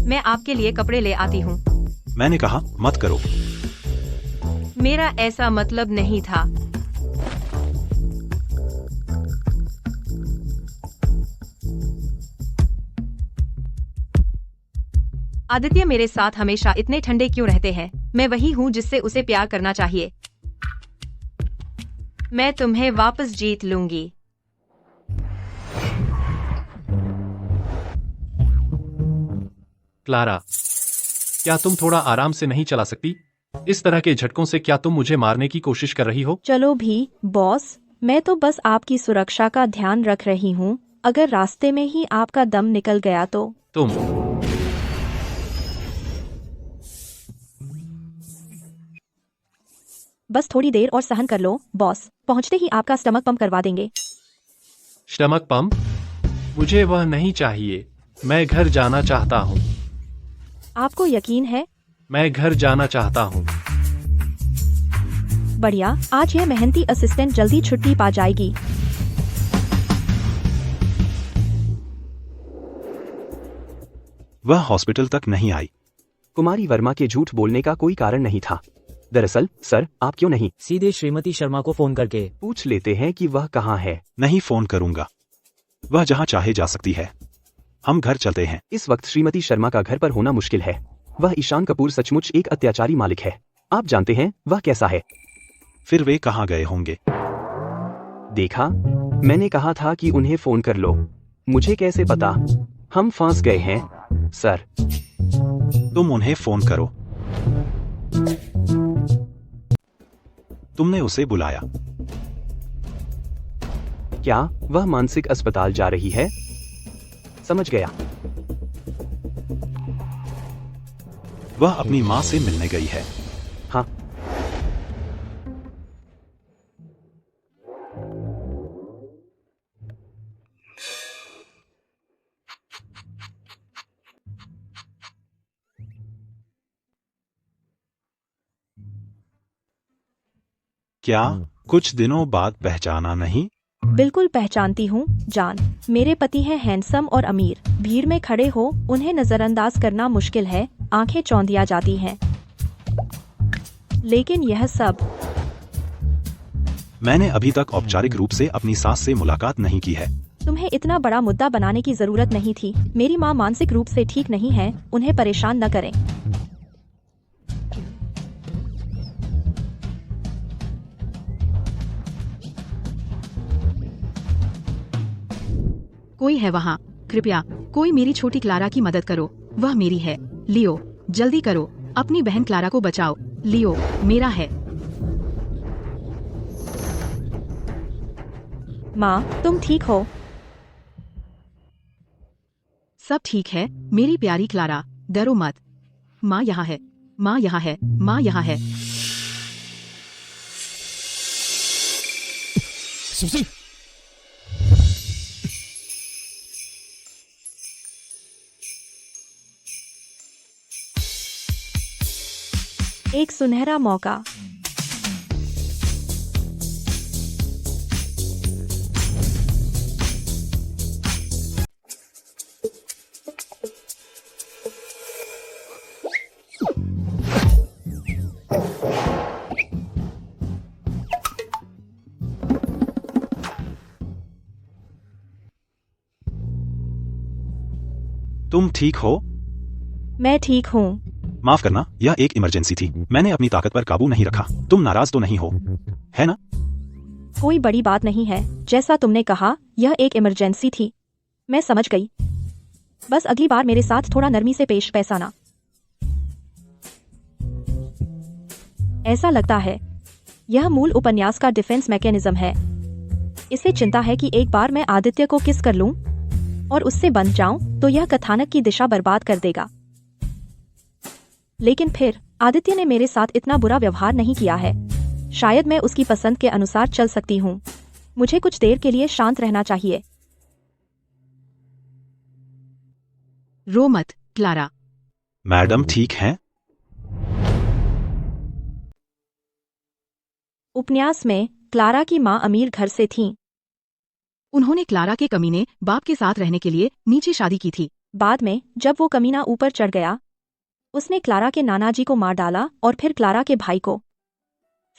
मैं आपके लिए कपड़े ले आती हूँ। मैंने कहा मत करो। मेरा ऐसा मतलब नहीं था। आदित्य मेरे साथ हमेशा इतने ठंडे क्यों रहते हैं? मैं वही हूँ जिससे उसे प्यार करना चाहिए। मैं तुम्हें वापस जीत लूंगी। क्लारा, क्या तुम थोड़ा आराम से नहीं चला सकती? इस तरह के झटकों से क्या तुम मुझे मारने की कोशिश कर रही हो? चलो भी बॉस, मैं तो बस आपकी सुरक्षा का ध्यान रख रही हूँ। अगर रास्ते में ही आपका दम निकल गया तो? तुम बस थोड़ी देर और सहन कर लो बॉस, पहुँचते ही आपका स्टमक पंप करवा देंगे। Stomach pump? मुझे वह नहीं चाहिए। मैं घर जाना चाहता हूँ। आपको यकीन है? मैं घर जाना चाहता हूँ। बढ़िया, आज यह मेहनती असिस्टेंट जल्दी छुट्टी पा जाएगी। वह हॉस्पिटल तक नहीं आई। कुमारी वर्मा के झूठ बोलने का कोई कारण नहीं था। दरअसल सर, आप क्यों नहीं सीधे श्रीमती शर्मा को फोन करके पूछ लेते हैं कि वह कहाँ है? नहीं फोन करूंगा। वह जहाँ चाहे जा सकती है। हम घर चलते हैं। इस वक्त श्रीमती शर्मा का घर पर होना मुश्किल है। वह ईशान कपूर सचमुच एक अत्याचारी मालिक है। आप जानते हैं वह कैसा है। फिर वे कहाँ गए होंगे? देखा, मैंने कहा था कि उन्हें फोन कर लो। मुझे कैसे पता? हम फंस गए हैं सर। तुम उन्हें फोन करो। तुमने उसे बुलाया? क्या वह मानसिक अस्पताल जा रही है? समझ गया। वह अपनी माँ से मिलने गई है। हाँ। क्या कुछ दिनों बाद पहचाना नहीं? बिल्कुल पहचानती हूँ जान। मेरे पति हैं हैंडसम और अमीर। भीड़ में खड़े हो उन्हें नजरअंदाज करना मुश्किल है, आंखें चौंधिया जाती हैं। लेकिन यह सब मैंने अभी तक औपचारिक रूप से अपनी सास से मुलाकात नहीं की है। तुम्हें इतना बड़ा मुद्दा बनाने की जरूरत नहीं थी। मेरी माँ मानसिक रूप से ठीक नहीं है, उन्हें परेशान न करें। कोई है वहाँ? कृपया कोई मेरी छोटी क्लारा की मदद करो, वह मेरी है। लियो, जल्दी करो, अपनी बहन क्लारा को बचाओ। लियो, मेरा है। माँ, तुम ठीक हो? सब ठीक है मेरी प्यारी क्लारा, डरो मत। माँ यहाँ है, माँ यहाँ है, माँ यहाँ है। एक सुनहरा मौका। तुम ठीक हो? मैं ठीक हूँ। माफ करना, यह एक इमरजेंसी थी। मैंने अपनी ताकत पर काबू नहीं रखा। तुम नाराज तो नहीं हो, है ना? कोई बड़ी बात नहीं है। जैसा तुमने कहा, यह एक इमरजेंसी थी। मैं समझ गई। बस अगली बार मेरे साथ थोड़ा नरमी से पेश आना। ऐसा लगता है यह मूल उपन्यास का डिफेंस मैकेनिज्म है। इसे चिंता है कि एक बार मैं आदित्य को किस कर लूं और उससे बंध जाऊं तो यह कथानक की दिशा बर्बाद कर देगा। लेकिन फिर आदित्य ने मेरे साथ इतना बुरा व्यवहार नहीं किया है। शायद मैं उसकी पसंद के अनुसार चल सकती हूँ। मुझे कुछ देर के लिए शांत रहना चाहिए। रो मत क्लारा। मैडम ठीक हैं? उपन्यास में क्लारा की माँ अमीर घर से थीं। उन्होंने क्लारा के कमीने बाप के साथ रहने के लिए नीचे शादी की थी। बाद में जब वो कमीना ऊपर चढ़ गया, उसने क्लारा के नाना जी को मार डाला और फिर क्लारा के भाई को।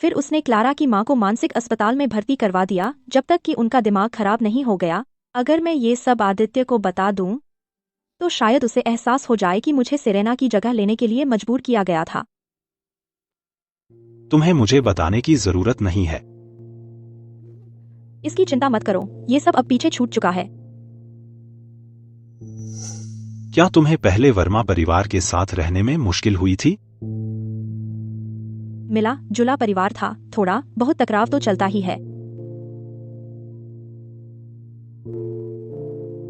फिर उसने क्लारा की माँ को मानसिक अस्पताल में भर्ती करवा दिया जब तक कि उनका दिमाग खराब नहीं हो गया। अगर मैं ये सब आदित्य को बता दूं, तो शायद उसे एहसास हो जाए कि मुझे सेरेना की जगह लेने के लिए मजबूर किया गया था। तुम्हें मुझे बताने की जरूरत नहीं है। इसकी चिंता मत करो, ये सब अब पीछे छूट चुका है। क्या तुम्हें पहले वर्मा परिवार के साथ रहने में मुश्किल हुई थी? मिला जुला परिवार था, थोड़ा बहुत टकराव तो चलता ही है।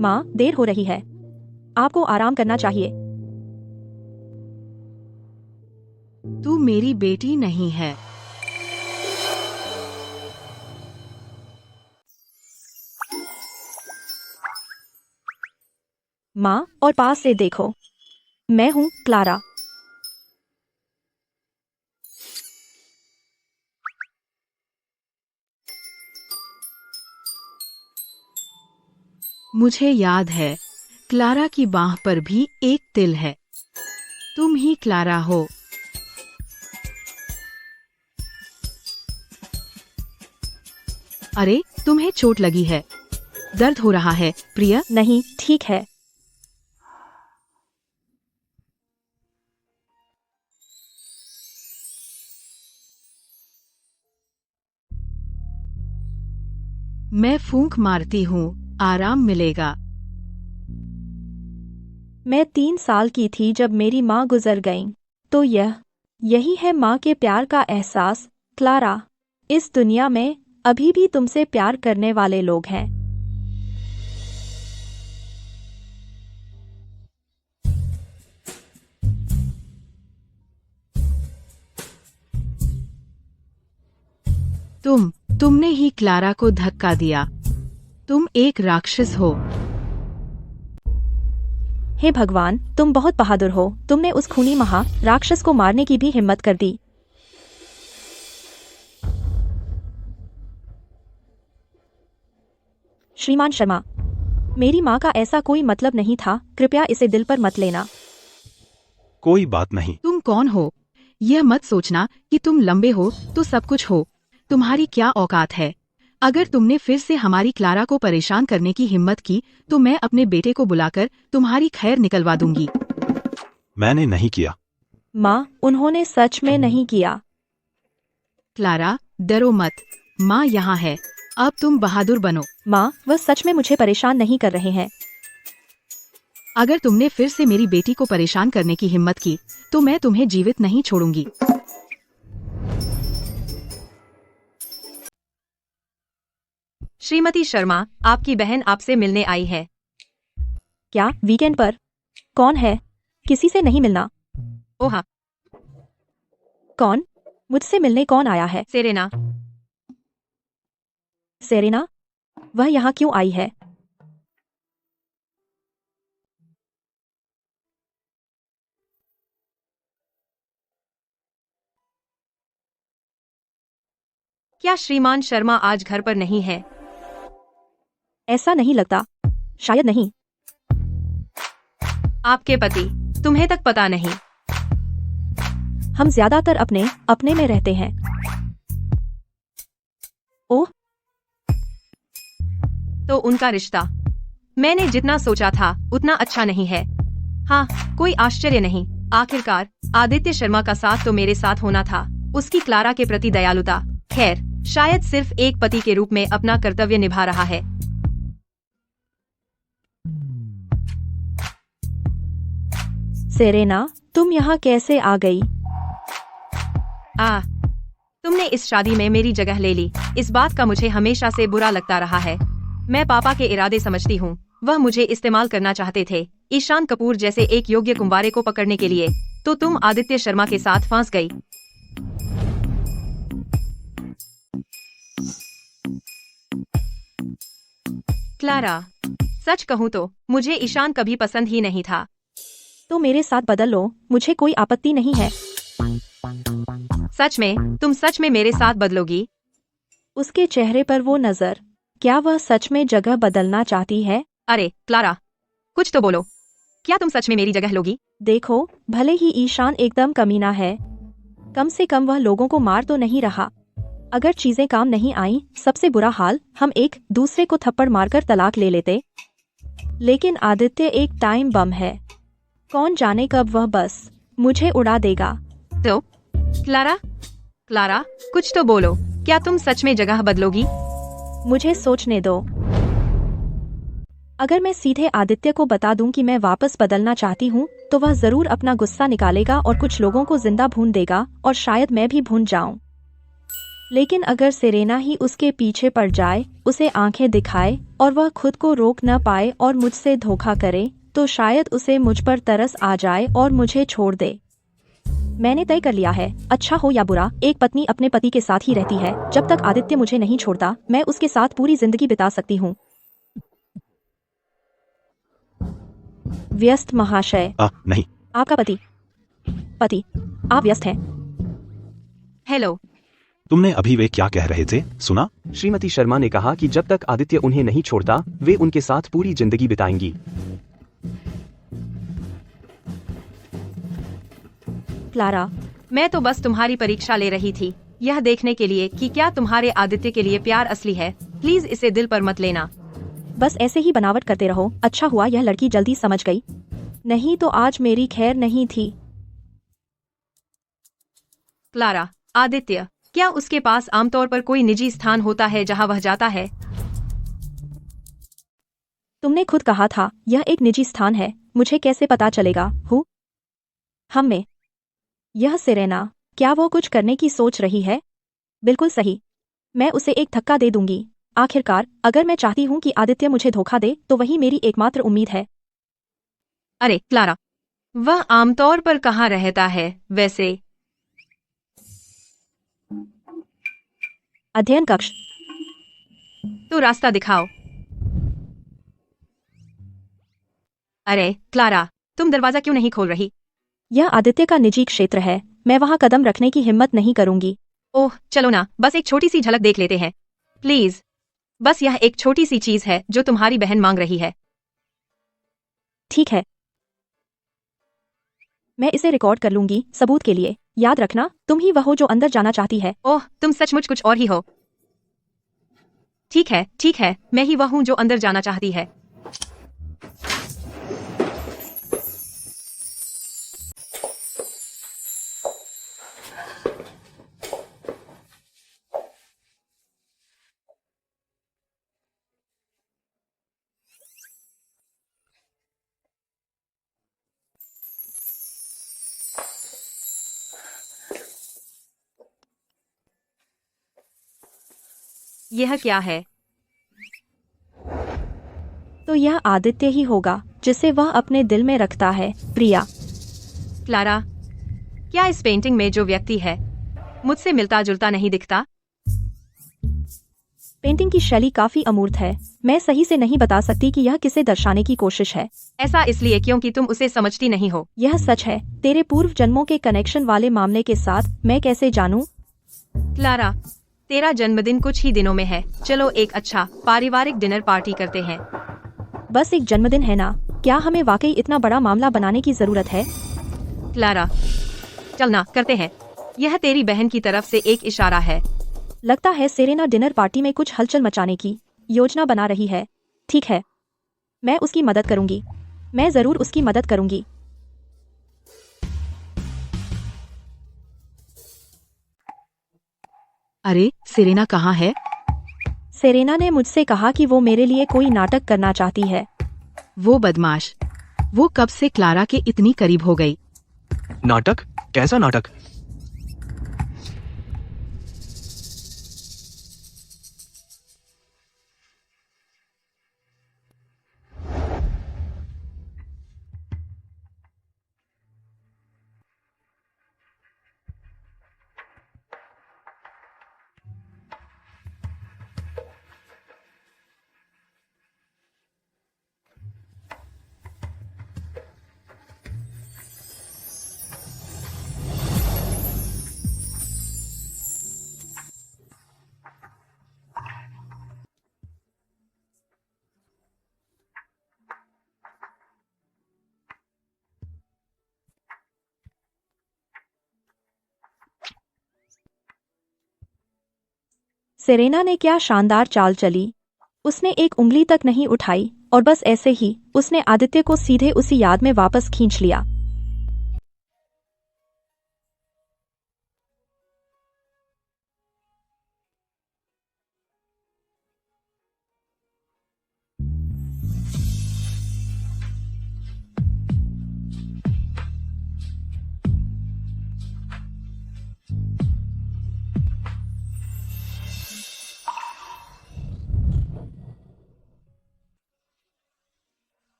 माँ, देर हो रही है, आपको आराम करना चाहिए। तू मेरी बेटी नहीं है। माँ, और पास से देखो, मैं हूँ क्लारा। मुझे याद है, क्लारा की बाह पर भी एक तिल है। तुम ही क्लारा हो। अरे, तुम्हें चोट लगी है, दर्द हो रहा है प्रिया? नहीं, ठीक है। मैं फूंक मारती हूँ, आराम मिलेगा। मैं 3 साल की थी जब मेरी माँ गुजर गईं। तो यही है माँ के प्यार का एहसास। क्लारा, इस दुनिया में अभी भी तुमसे प्यार करने वाले लोग हैं। तुमने ही क्लारा को धक्का दिया। तुम एक राक्षस हो। हे भगवान, तुम बहुत बहादुर हो। तुमने उस खूनी राक्षस को मारने की भी हिम्मत कर दी। श्रीमान शर्मा, मेरी माँ का ऐसा कोई मतलब नहीं था, कृपया इसे दिल पर मत लेना। कोई बात नहीं। तुम कौन हो? यह मत सोचना कि तुम लंबे हो तो सब कुछ हो। तुम्हारी क्या औकात है? अगर तुमने फिर से हमारी क्लारा को परेशान करने की हिम्मत की तो मैं अपने बेटे को बुलाकर तुम्हारी खैर निकलवा दूंगी। मैंने नहीं किया। माँ, उन्होंने सच में नहीं किया। क्लारा, डरो मत, माँ यहाँ है। अब तुम बहादुर बनो। माँ, वह सच में मुझे परेशान नहीं कर रहे हैं। अगर तुमने फिर से मेरी बेटी को परेशान करने की हिम्मत की तो मैं तुम्हें जीवित नहीं छोड़ूंगी। श्रीमती शर्मा, आपकी बहन आपसे मिलने आई है। क्या वीकेंड पर? कौन है? किसी से नहीं मिलना। ओह हाँ, कौन? मुझसे मिलने कौन आया है? सेरेना। सेरेना? वह यहाँ क्यों आई है? क्या श्रीमान शर्मा आज घर पर नहीं है? ऐसा नहीं लगता। शायद नहीं। आपके पति, तुम्हें तक पता नहीं। हम ज्यादातर अपने अपने में रहते हैं। ओह, तो उनका रिश्ता मैंने जितना सोचा था उतना अच्छा नहीं है। हाँ, कोई आश्चर्य नहीं। आखिरकार आदित्य शर्मा का साथ तो मेरे साथ होना था। उसकी क्लारा के प्रति दयालुता, खैर शायद सिर्फ एक पति के रूप में अपना कर्तव्य निभा रहा है। सेरेना, तुम यहाँ कैसे आ गई? तुमने इस शादी में मेरी जगह ले ली। इस बात का मुझे हमेशा से बुरा लगता रहा है। मैं पापा के इरादे समझती हूँ। वह मुझे इस्तेमाल करना चाहते थे, ईशान कपूर जैसे एक योग्य कुंवारे को पकड़ने के लिए। तो तुम आदित्य शर्मा के साथ फंस गई। क्लारा, सच कहूँ तो मुझे ईशान कभी पसंद ही नहीं था। तो मेरे साथ बदल लो, मुझे कोई आपत्ति नहीं है। सच में? तुम सच में मेरे साथ बदलोगी? उसके चेहरे पर वो नजर, क्या वह सच में जगह बदलना चाहती है? अरे क्लारा, कुछ तो बोलो। क्या तुम सच में मेरी जगह लोगी? देखो, भले ही ईशान एकदम कमीना है, कम से कम वह लोगों को मार तो नहीं रहा। अगर चीजें काम नहीं आई, सबसे बुरा हाल, हम एक दूसरे को थप्पड़ मारकर तलाक ले लेते। लेकिन आदित्य एक टाइम बम है। कौन जाने कब वह बस मुझे उड़ा देगा। तो क्लारा, क्लारा, कुछ तो बोलो। क्या तुम सच में जगह बदलोगी? मुझे सोचने दो। अगर मैं सीधे आदित्य को बता दूं कि मैं वापस बदलना चाहती हूं, तो वह जरूर अपना गुस्सा निकालेगा और कुछ लोगों को जिंदा भून देगा, और शायद मैं भी भून जाऊं। लेकिन अगर सेरेना ही उसके पीछे पड़ जाए, उसे आंखें दिखाए और वह खुद को रोक न पाए और मुझसे धोखा करे, तो शायद उसे मुझ पर तरस आ जाए और मुझे छोड़ दे। मैंने तय कर लिया है, अच्छा हो या बुरा, एक पत्नी अपने पति के साथ ही रहती है। जब तक आदित्य मुझे नहीं छोड़ता, मैं उसके साथ पूरी जिंदगी बिता सकती हूँ। व्यस्त महाशय। नहीं। आपका पति, आप व्यस्त हैं। हेलो। तुमने अभी वे क्या कह रहे थे, सुना? श्रीमती शर्मा ने कहा कि जब तक आदित्य उन्हें नहीं छोड़ता, वे उनके साथ पूरी जिंदगी बिताएंगी। क्लारा, मैं तो बस तुम्हारी परीक्षा ले रही थी, यह देखने के लिए कि क्या तुम्हारे आदित्य के लिए प्यार असली है। प्लीज इसे दिल पर मत लेना। बस ऐसे ही बनावट करते रहो। अच्छा हुआ यह लड़की जल्दी समझ गई, नहीं तो आज मेरी खैर नहीं थी। क्लारा, आदित्य, क्या उसके पास आमतौर पर कोई निजी स्थान होता है जहां वह जाता है? तुमने खुद कहा था यह एक निजी स्थान है, मुझे कैसे पता चलेगा? हूँ हम में यह सेरेना, क्या वो कुछ करने की सोच रही है? बिल्कुल सही, मैं उसे एक धक्का दे दूंगी। आखिरकार अगर मैं चाहती हूँ कि आदित्य मुझे धोखा दे, तो वही मेरी एकमात्र उम्मीद है। अरे क्लारा, वह आमतौर पर कहाँ रहता है वैसे? अध्ययन कक्ष। तो रास्ता दिखाओ। अरे क्लारा, तुम दरवाजा क्यों नहीं खोल रही? यह आदित्य का निजी क्षेत्र है, मैं वहां कदम रखने की हिम्मत नहीं करूंगी। ओह चलो ना, बस एक छोटी सी झलक देख लेते हैं प्लीज। बस यह एक छोटी सी चीज है जो तुम्हारी बहन मांग रही है। ठीक है, मैं इसे रिकॉर्ड कर लूंगी सबूत के लिए। याद रखना, तुम ही वह हो जो अंदर जाना चाहती है। ओह, तुम सचमुच कुछ और ही हो। ठीक है, मैं ही वह हूँ जो अंदर जाना चाहती है। यह क्या है? तो यह आदित्य ही होगा जिसे वह अपने दिल में रखता है। प्रिया, क्लारा, क्या इस पेंटिंग में जो व्यक्ति है मुझसे मिलता जुलता नहीं दिखता? पेंटिंग की शैली काफी अमूर्त है। मैं सही से नहीं बता सकती कि यह किसे दर्शाने की कोशिश है। ऐसा इसलिए क्योंकि तुम उसे समझती नहीं हो। यह सच है। तेरे पूर्व जन्मों के कनेक्शन वाले मामले के साथ मैं कैसे जानूं? क्लारा, तेरा जन्मदिन कुछ ही दिनों में है। चलो एक अच्छा पारिवारिक डिनर पार्टी करते हैं। बस एक जन्मदिन है ना, क्या हमें वाकई इतना बड़ा मामला बनाने की जरूरत है? क्लारा, चलना करते हैं। यह तेरी बहन की तरफ से एक इशारा है। लगता है सेरेना डिनर पार्टी में कुछ हलचल मचाने की योजना बना रही है। ठीक है, मैं उसकी मदद करूंगी। मैं जरूर उसकी मदद करूंगी। अरे, सेरेना कहाँ है? सेरेना ने मुझसे कहा कि वो मेरे लिए कोई नाटक करना चाहती है। वो बदमाश, वो कब से क्लारा के इतनी करीब हो गई? नाटक? कैसा नाटक? सेरेना ने क्या शानदार चाल चली। उसने एक उंगली तक नहीं उठाई और बस ऐसे ही उसने आदित्य को सीधे उसी याद में वापस खींच लिया।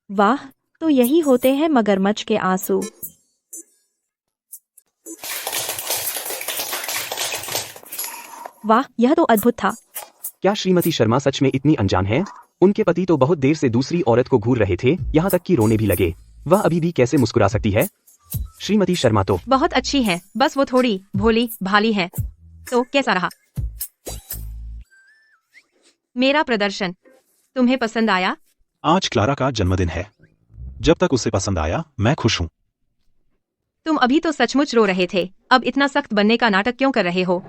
वाह, तो यही होते हैं मगरमच्छ के आंसू। वाह, यह तो अद्भुत था। क्या श्रीमती शर्मा सच में इतनी अनजान है? उनके पति तो बहुत देर से दूसरी औरत को घूर रहे थे, यहाँ तक कि रोने भी लगे। वह अभी भी कैसे मुस्कुरा सकती है? श्रीमती शर्मा तो बहुत अच्छी है, बस वो थोड़ी भोली भाली है। तो कैसा रहा मेरा प्रदर्शन? तुम्हें पसंद आया? आज क्लारा का जन्मदिन है। जब तक उसे पसंद आया, मैं खुश हूँ। तुम अभी तो सचमुच रो रहे थे, अब इतना सख्त बनने का नाटक क्यों कर रहे हो?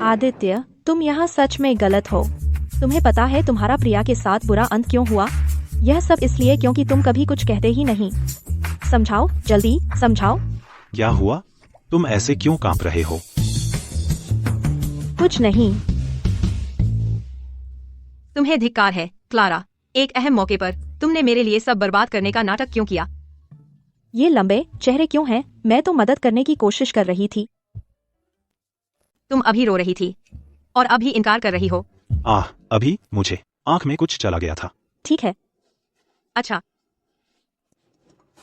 आदित्य, तुम यहाँ सच में गलत हो। तुम्हें पता है तुम्हारा प्रिया के साथ बुरा अंत क्यों हुआ? यह सब इसलिए क्योंकि तुम कभी कुछ कहते ही नहीं। समझाओ, जल्दी समझाओ। क्या हुआ? तुम ऐसे क्यों कांप रहे हो? कुछ नहीं। तुम्हें धिक्कार है क्लारा। एक अहम मौके पर तुमने मेरे लिए सब बर्बाद करने का नाटक क्यों किया? ये लंबे चेहरे क्यों हैं? मैं तो मदद करने की कोशिश कर रही थी। तुम अभी रो रही थी और अभी इनकार कर रही हो। अभी मुझे आंख में कुछ चला गया था। ठीक है, अच्छा,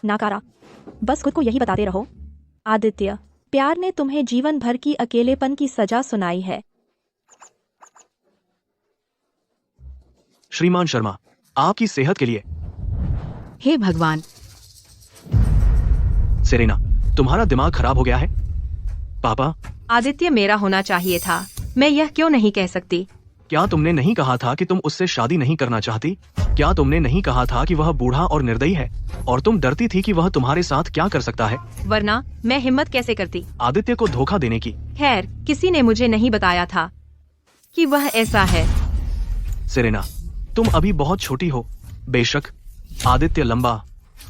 नाकारा, बस खुद को यही बताते रहो। आदित्य, प्यार ने तुम्हें जीवन भर की अकेलेपन की सजा सुनाई है। श्रीमान शर्मा, आपकी सेहत के लिए। हे भगवान, सेरेना, तुम्हारा दिमाग खराब हो गया है? पापा, आदित्य मेरा होना चाहिए था, मैं यह क्यों नहीं कह सकती? क्या तुमने नहीं कहा था कि तुम उससे शादी नहीं करना चाहती? क्या तुमने नहीं कहा था कि वह बूढ़ा और निर्दयी है और तुम डरती थी कि वह तुम्हारे साथ क्या कर सकता है? वरना मैं हिम्मत कैसे करती आदित्य को धोखा देने की? खैर, किसी ने मुझे नहीं बताया था कि वह ऐसा है। सेरेना, तुम अभी बहुत छोटी हो। बेशक आदित्य लंबा,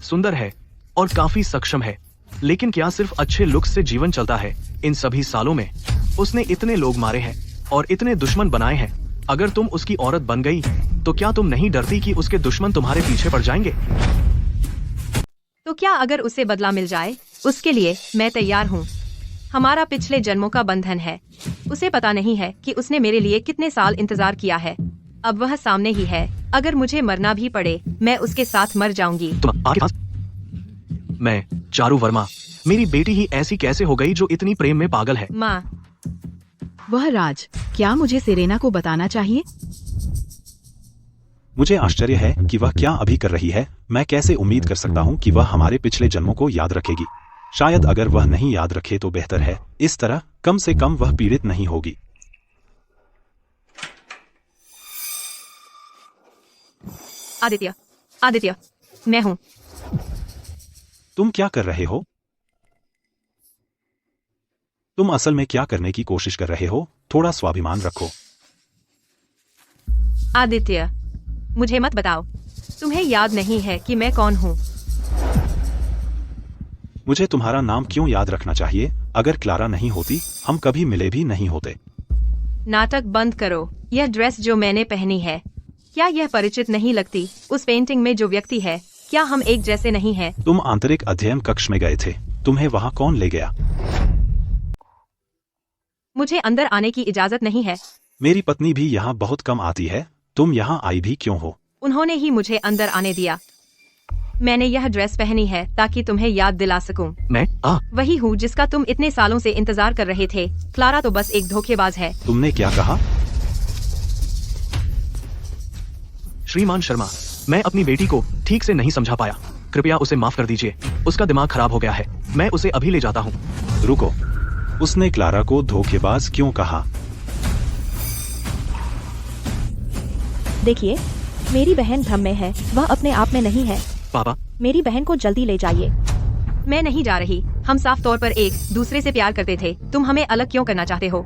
सुंदर है और काफी सक्षम है, लेकिन क्या सिर्फ अच्छे लुक्स से जीवन चलता है? इन सभी सालों में उसने इतने लोग मारे हैं और इतने दुश्मन बनाए हैं। अगर तुम उसकी औरत बन गई तो क्या तुम नहीं डरती कि उसके दुश्मन तुम्हारे पीछे पड़ जाएंगे? तो क्या अगर उसे बदला मिल जाए? उसके लिए मैं तैयार हूँ। हमारा पिछले जन्मों का बंधन है। उसे पता नहीं है कि उसने मेरे लिए कितने साल इंतजार किया है। अब वह सामने ही है। अगर मुझे मरना भी पड़े, मैं उसके साथ मर जाऊंगी। तुम आगे पास। मैं चारू वर्मा, मेरी बेटी ही ऐसी कैसे हो गई जो इतनी प्रेम में पागल है? माँ, वह राज, क्या मुझे सेरेना को बताना चाहिए? मुझे आश्चर्य है कि वह क्या अभी कर रही है। मैं कैसे उम्मीद कर सकता हूँ कि वह हमारे पिछले जन्मों को याद रखेगी? शायद अगर वह नहीं याद रखे तो बेहतर है। इस तरह कम से कम वह पीड़ित नहीं होगी। आदित्य, आदित्य, मैं हूँ। तुम क्या कर रहे हो? तुम असल में क्या करने की कोशिश कर रहे हो? थोड़ा स्वाभिमान रखो। आदित्य, मुझे मत बताओ। तुम्हें याद नहीं है कि मैं कौन हूँ? मुझे तुम्हारा नाम क्यों याद रखना चाहिए? अगर क्लारा नहीं होती, हम कभी मिले भी नहीं होते। नाटक बंद करो। यह ड्रेस जो मैंने पहनी है, क्या यह परिचित नहीं लगती? उस पेंटिंग में जो व्यक्ति है, क्या हम एक जैसे नहीं हैं? तुम आंतरिक अध्ययन कक्ष में गए थे। तुम्हें वहां कौन ले गया? मुझे अंदर आने की इजाजत नहीं है। मेरी पत्नी भी यहाँ बहुत कम आती है। तुम यहाँ आई भी क्यों हो? उन्होंने ही मुझे अंदर आने दिया। मैंने यह ड्रेस पहनी है ताकि तुम्हें याद दिला सकूं। मैं वही हूँ जिसका तुम इतने सालों से इंतजार कर रहे थे। क्लारा तो बस एक धोखेबाज है। तुमने क्या कहा? श्रीमान शर्मा, मैं अपनी बेटी को ठीक से नहीं समझा पाया। कृपया उसे माफ कर दीजिए। उसका दिमाग खराब हो गया है। मैं उसे अभी ले जाता हूँ। रुको, उसने क्लारा को धोखेबाज क्यों कहा? देखिए, मेरी बहन भ्रम में है, वह अपने आप में नहीं है। पापा, मेरी बहन को जल्दी ले जाइए। मैं नहीं जा रही। हम साफ तौर पर एक दूसरे से प्यार करते थे। तुम हमें अलग क्यों करना चाहते हो?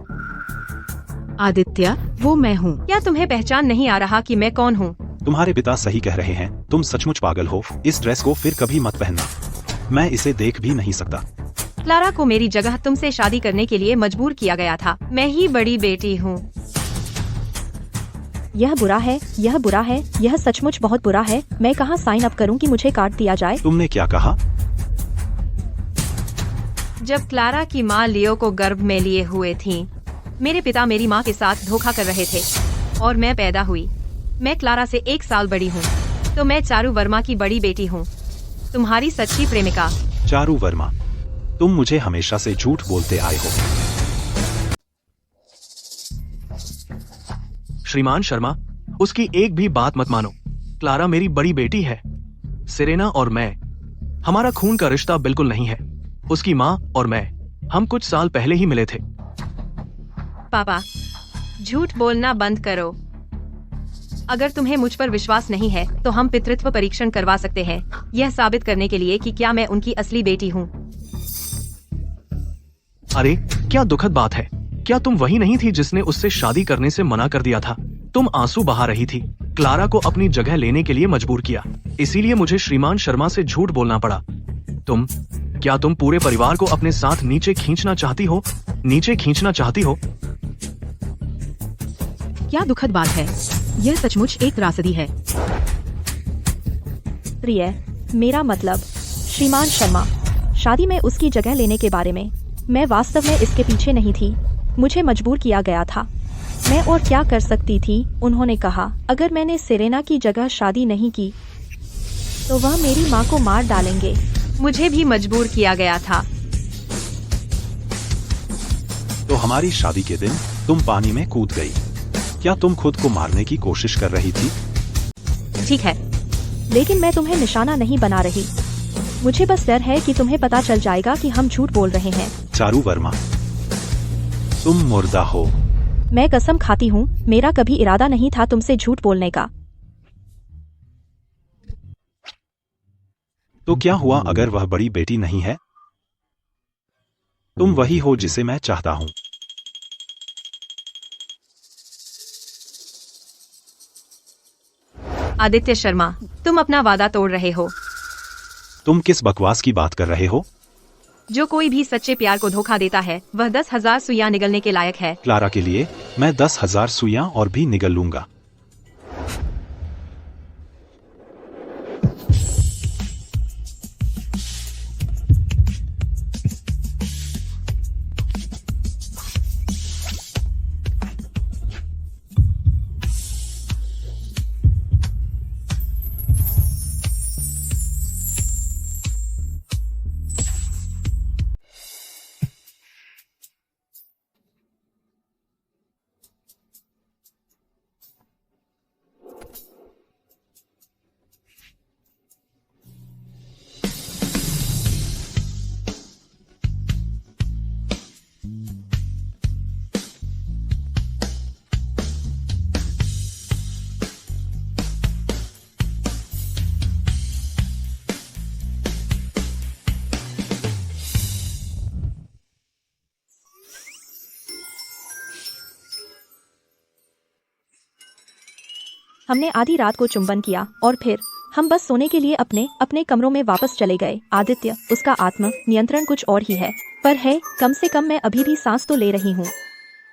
आदित्य, वो मैं हूँ। क्या तुम्हें पहचान नहीं आ रहा कि मैं कौन हूँ? तुम्हारे पिता सही कह रहे हैं। तुम सचमुच पागल हो। इस ड्रेस को फिर कभी मत पहनना। मैं इसे देख भी नहीं सकता। क्लारा को मेरी जगह तुमसे शादी करने के लिए मजबूर किया गया था। मैं ही बड़ी बेटी हूँ। यह बुरा है, यह बुरा है, यह सचमुच बहुत बुरा है। मैं कहाँ साइन अप करूँ कि मुझे काट दिया जाए? तुमने क्या कहा? जब क्लारा की माँ लियो को गर्भ में लिए हुए थी, मेरे पिता मेरी माँ के साथ धोखा कर रहे थे और मैं पैदा हुई। मैं क्लारा से 1 साल बड़ी हूँ, तो मैं चारू वर्मा की बड़ी बेटी हूँ, तुम्हारी सच्ची प्रेमिका। चारू वर्मा, तुम मुझे हमेशा से झूठ बोलते आए हो। श्रीमान शर्मा, उसकी एक भी बात मत मानो। क्लारा मेरी बड़ी बेटी है। सेरेना और मैं, हमारा खून का रिश्ता बिल्कुल नहीं है। उसकी माँ और मैं, हम कुछ साल पहले ही मिले थे। पापा, झूठ बोलना बंद करो। अगर तुम्हें मुझ पर विश्वास नहीं है तो हम पितृत्व परीक्षण करवा सकते हैं, यह साबित करने के लिए कि क्या मैं उनकी असली बेटी हूँ। अरे, क्या दुखद बात है। क्या तुम वही नहीं थी जिसने उससे शादी करने से मना कर दिया था? तुम आंसू बहा रही थी। क्लारा को अपनी जगह लेने के लिए मजबूर किया, इसीलिए मुझे श्रीमान शर्मा से झूठ बोलना पड़ा। क्या तुम पूरे परिवार को अपने साथ नीचे खींचना चाहती हो? नीचे खींचना चाहती हो? क्या दुखद बात है। यह सचमुच एक त्रासदी है। प्रिय, मेरा मतलब श्रीमान शर्मा, शादी में उसकी जगह लेने के बारे में। मैं वास्तव में इसके पीछे नहीं थी। मुझे मजबूर किया गया था। मैं और क्या कर सकती थी? उन्होंने कहा, अगर मैंने सेरेना की जगह शादी नहीं की तो वह मेरी माँ को मार डालेंगे। मुझे भी मजबूर किया गया था। तो हमारी शादी के दिन तुम पानी में कूद गई। क्या तुम खुद को मारने की कोशिश कर रही थी? ठीक है, लेकिन मैं तुम्हें निशाना नहीं बना रही। मुझे बस डर है कि तुम्हें पता चल जाएगा कि हम झूठ बोल रहे हैं। चारू वर्मा, तुम मुर्दा हो। मैं कसम खाती हूँ, मेरा कभी इरादा नहीं था तुमसे झूठ बोलने का। तो क्या हुआ अगर वह बड़ी बेटी नहीं है? तुम वही हो जिसे मैं चाहता हूँ। आदित्य शर्मा, तुम अपना वादा तोड़ रहे हो। तुम किस बकवास की बात कर रहे हो? जो कोई भी सच्चे प्यार को धोखा देता है वह 10,000 सुइयां निगलने के लायक है। क्लारा के लिए मैं 10,000 सुइयां और भी निगल लूंगा। हमने आधी रात को चुंबन किया और फिर हम बस सोने के लिए अपने अपने कमरों में वापस चले गए। आदित्य, उसका आत्म नियंत्रण कुछ और ही है, पर है कम से कम मैं अभी भी सांस तो ले रही हूँ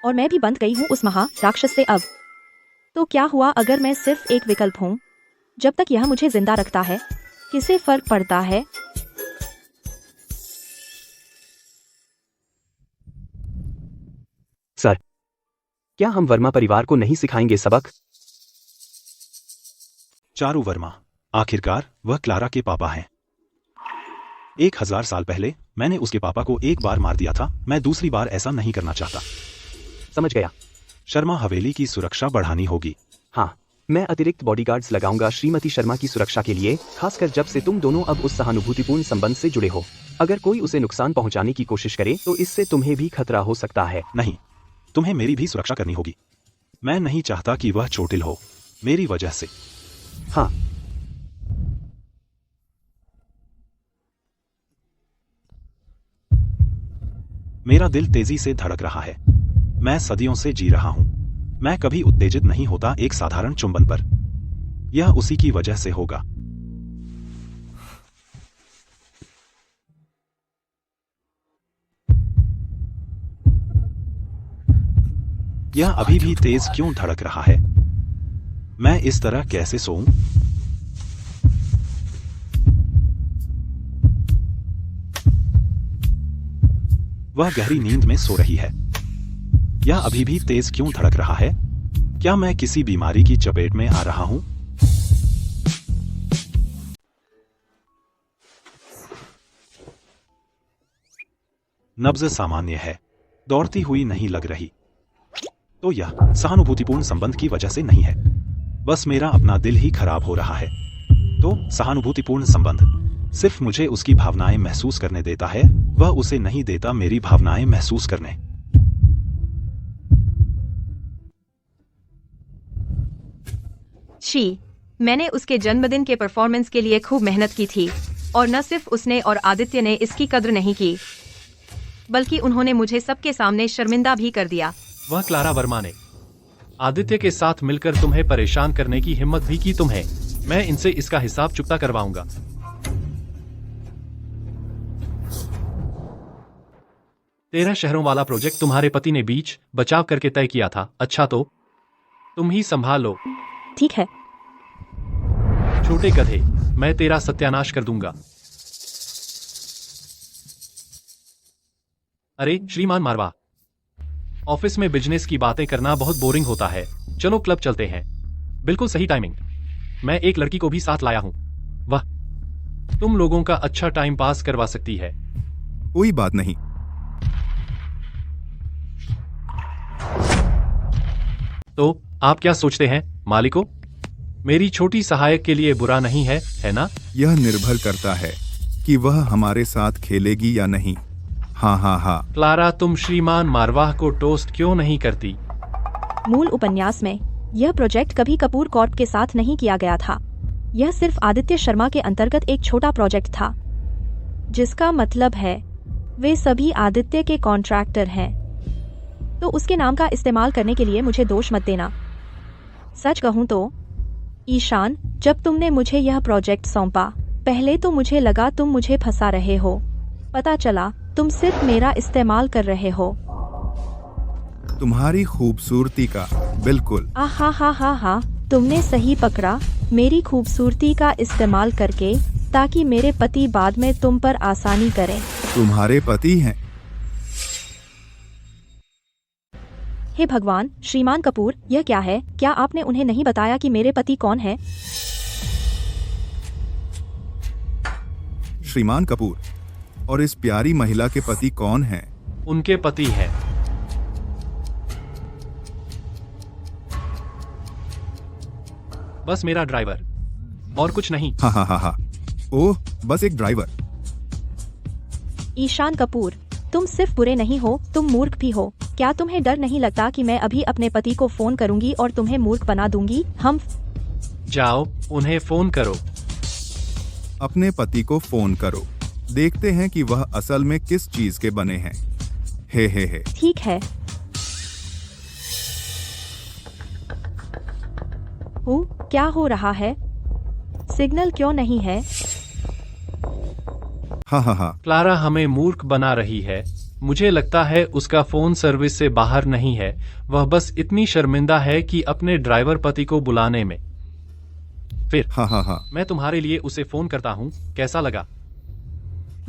और मैं भी बंध गई हूँ उस महा राक्षस से। अब तो क्या हुआ अगर मैं सिर्फ एक विकल्प हूँ? जब तक यह मुझे जिंदा रखता है, किसे फर्क पड़ता है? सर, क्या हम वर्मा परिवार को नहीं सिखाएंगे सबक? चारू वर्मा, आखिरकार वह क्लारा के पापा हैं। 1000 साल पहले मैंने उसके पापा को एक बार मार दिया था। मैं दूसरी बार ऐसा नहीं करना चाहता। समझ गया। शर्मा हवेली की सुरक्षा बढ़ानी होगी। हाँ, मैं अतिरिक्त बॉडीगार्ड्स लगाऊंगा श्रीमती शर्मा की सुरक्षा के लिए, खासकर जब से तुम दोनों अब उस सहानुभूतिपूर्ण संबंध से जुड़े हो। अगर कोई उसे नुकसान पहुंचाने की कोशिश करे तो इससे तुम्हें भी खतरा हो सकता है। नहीं, तुम्हें मेरी भी सुरक्षा करनी होगी। मैं नहीं चाहता कि वह चोटिल हो मेरी वजह से। हाँ, मेरा दिल तेजी से धड़क रहा है। मैं सदियों से जी रहा हूं। मैं कभी उत्तेजित नहीं होता एक साधारण चुंबन पर। यह उसी की वजह से होगा। यह अभी भी तेज क्यों धड़क रहा है? मैं इस तरह कैसे सोऊं? वह गहरी नींद में सो रही है। यह अभी भी तेज क्यों धड़क रहा है? क्या मैं किसी बीमारी की चपेट में आ रहा हूं? नब्ज सामान्य है, दौड़ती हुई नहीं लग रही। तो यह सहानुभूतिपूर्ण संबंध की वजह से नहीं है, बस मेरा अपना दिल ही खराब हो रहा है। तो सहानुभूतिपूर्ण संबंध सिर्फ मुझे उसकी भावनाएं महसूस करने देता है, वह उसे नहीं देता मेरी भावनाएं महसूस करने। शी, मैंने उसके जन्मदिन के परफॉर्मेंस के लिए खूब मेहनत की थी और न सिर्फ उसने और आदित्य ने इसकी कद्र नहीं की, बल्कि उन्होंने मुझे सबके सामने शर्मिंदा भी कर दिया। वह क्लारा वर्मा ने आदित्य के साथ मिलकर तुम्हें परेशान करने की हिम्मत भी की तुम्हें। मैं इनसे इसका हिसाब चुकता करवाऊंगा। तेरह शहरों वाला प्रोजेक्ट तुम्हारे पति ने बीच बचाव करके तय किया था। अच्छा, तो तुम ही संभाल लो। ठीक है। छोटे गधे, मैं तेरा सत्यानाश कर दूंगा। अरे श्रीमान मारवा, ऑफिस में बिजनेस की बातें करना बहुत बोरिंग होता है। चलो क्लब चलते हैं। बिल्कुल सही टाइमिंग। मैं एक लड़की को भी साथ लाया हूँ। वाह, तुम लोगों का अच्छा टाइम पास करवा सकती है। कोई बात नहीं। तो आप क्या सोचते हैं मालिको? मेरी छोटी सहायक के लिए बुरा नहीं है ना? यह निर्भर करता है कि वह हमारे साथ खेलेगी या नहीं। हाँ हाँ हाँ। क्लारा, तुम श्रीमान मारवाह को टोस्ट क्यों नहीं करती? मूल उपन्यास में यह प्रोजेक्ट कभी कपूर कॉर्प के साथ नहीं किया गया था। यह सिर्फ आदित्य शर्मा के अंतर्गत एक छोटा प्रोजेक्ट था, जिसका मतलब है वे सभी आदित्य के कॉन्ट्रैक्टर हैं। तो उसके नाम का इस्तेमाल करने के लिए मुझे दोष मत देना। सच कहूँ तो ईशान, जब तुमने मुझे यह प्रोजेक्ट सौंपा, पहले तो मुझे लगा तुम मुझे फंसा रहे हो। पता चला तुम सिर्फ मेरा इस्तेमाल कर रहे हो। तुम्हारी खूबसूरती का बिल्कुल। हा हा हा हा, तुमने सही पकड़ा। मेरी खूबसूरती का इस्तेमाल करके, ताकि मेरे पति बाद में तुम पर आसानी करें। तुम्हारे पति हैं? हे भगवान, श्रीमान कपूर, यह क्या है? क्या आपने उन्हें नहीं बताया कि मेरे पति कौन है? श्रीमान कपूर, और इस प्यारी महिला के पति कौन हैं? उनके पति हैं। बस मेरा ड्राइवर, और कुछ नहीं। हाँ हाँ हाँ हाँ। ओह, बस एक ड्राइवर। ईशान कपूर, तुम सिर्फ बुरे नहीं हो, तुम मूर्ख भी हो। क्या तुम्हें डर नहीं लगता कि मैं अभी अपने पति को फोन करूंगी और तुम्हें मूर्ख बना दूंगी? हम जाओ, उन्हें फोन करो। अपने पति को फोन करो। देखते हैं कि वह असल में किस चीज के बने हैं। हे। ठीक है। क्या हो रहा है? सिग्नल क्यों नहीं है? हाँ हाँ हाँ। क्लारा हमें मूर्ख बना रही है। मुझे लगता है उसका फोन सर्विस से बाहर नहीं है। वह बस इतनी शर्मिंदा है कि अपने ड्राइवर पति को बुलाने में। फिर हाँ। मैं तुम्हारे लिए उसे फोन करता हूँ। कैसा लगा?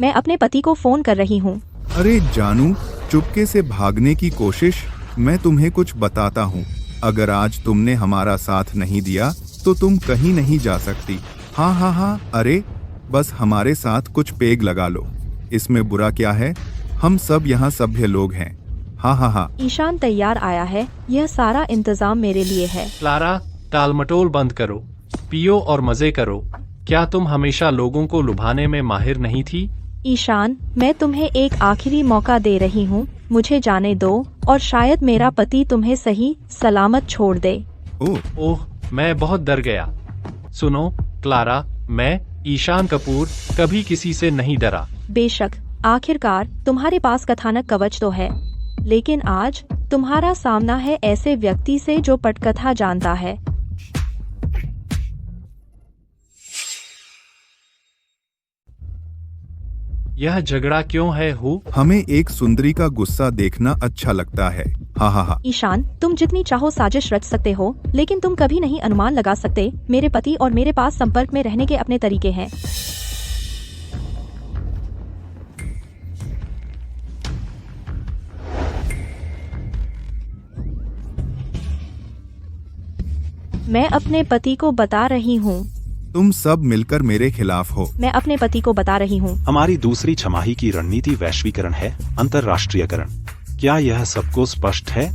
मैं अपने पति को फोन कर रही हूँ। अरे जानू, चुपके से भागने की कोशिश। मैं तुम्हें कुछ बताता हूँ। अगर आज तुमने हमारा साथ नहीं दिया तो तुम कहीं नहीं जा सकती। हाँ। अरे बस हमारे साथ कुछ पेग लगा लो। इसमें बुरा क्या है? हम सब यहाँ सभ्य लोग हैं। हाँ। ईशान तैयार आया है। यह सारा इंतजाम मेरे लिए है। क्लारा, टालमटोल बंद करो, पियो और मजे करो। क्या तुम हमेशा लोगों को लुभाने में माहिर नहीं थी? ईशान, मैं तुम्हें एक आखिरी मौका दे रही हूँ। मुझे जाने दो और शायद मेरा पति तुम्हें सही सलामत छोड़ दे। ओह, मैं बहुत डर गया। सुनो क्लारा, मैं ईशान कपूर कभी किसी से नहीं डरा। बेशक, आखिरकार तुम्हारे पास कथानक कवच तो है, लेकिन आज तुम्हारा सामना है ऐसे व्यक्ति से जो पटकथा जानता है। यह झगड़ा क्यों है? हमें एक सुंदरी का गुस्सा देखना अच्छा लगता है। हाँ। ईशान, तुम जितनी चाहो साजिश रच सकते हो, लेकिन तुम कभी नहीं अनुमान लगा सकते। मेरे पति और मेरे पास संपर्क में रहने के अपने तरीके हैं। मैं अपने पति को बता रही हूँ। तुम सब मिलकर मेरे खिलाफ हो। मैं अपने पति को बता रही हूँ। हमारी दूसरी छमाही की रणनीति वैश्वीकरण है, अंतर्राष्ट्रीयकरण। क्या यह सबको स्पष्ट है?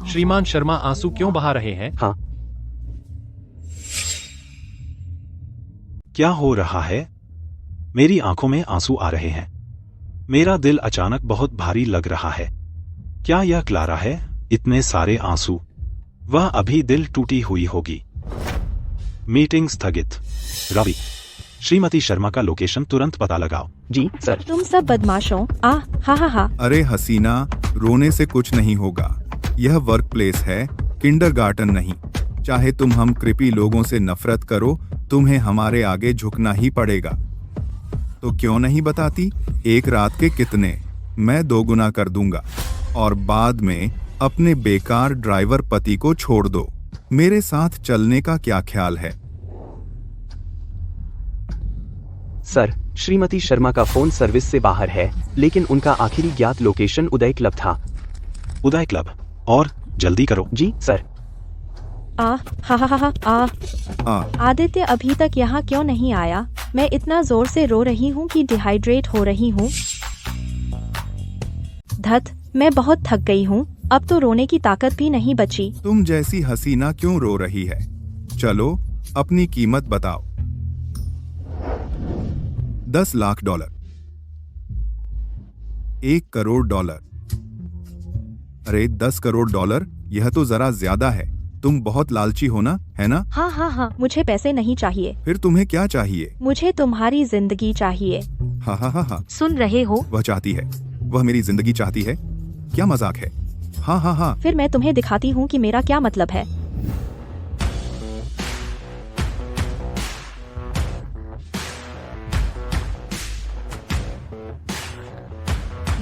श्रीमान शर्मा आंसू क्यों बहा रहे हैं? हाँ। क्या हो रहा है? मेरी आंखों में आंसू आ रहे हैं। मेरा दिल अचानक बहुत भारी लग रहा है। क्या यह क्लारा है? इतने सारे आंसू। वह अभी दिल टूटी हुई होगी। मीटिंग स्थगित। रवि, श्रीमती शर्मा का लोकेशन तुरंत पता लगाओ। जी सर। तुम सब बदमाशों। हा। अरे हसीना, रोने से कुछ नहीं होगा। यह वर्क प्लेस है, किंडरगार्टन नहीं। चाहे तुम हम कृपी लोगों से नफरत करो, तुम्हें हमारे आगे झुकना ही पड़ेगा। तो क्यों नहीं बताती? एक रात के कितने? मैं 2 गुना कर दूंगा। और बाद में अपने बेकार ड्राइवर पति को छोड़ दो। मेरे साथ चलने का क्या ख्याल है? सर, श्रीमती शर्मा का फोन सर्विस से बाहर है, लेकिन उनका आखिरी ज्ञात लोकेशन उदय क्लब था। उदय क्लब? और जल्दी करो। जी सर। आदित्य अभी तक यहाँ क्यों नहीं आया? मैं इतना जोर से रो रही हूँ कि डिहाइड्रेट हो रही हूँ। धत, मैं बहुत थक गई हूँ, अब तो रोने की ताकत भी नहीं बची। तुम जैसी हसीना क्यों रो रही है? चलो अपनी कीमत बताओ। 10 लाख डॉलर। 1 करोड़ डॉलर। अरे 10 करोड़ डॉलर, यह तो जरा ज्यादा है। तुम बहुत लालची हो ना, है ना? हाँ, मुझे पैसे नहीं चाहिए। फिर तुम्हें क्या चाहिए? मुझे तुम्हारी जिंदगी चाहिए। हाँ। सुन रहे हो? वह चाहती है, वह मेरी जिंदगी चाहती है। क्या मजाक है? हाँ। फिर मैं तुम्हें दिखाती हूँ कि मेरा क्या मतलब है।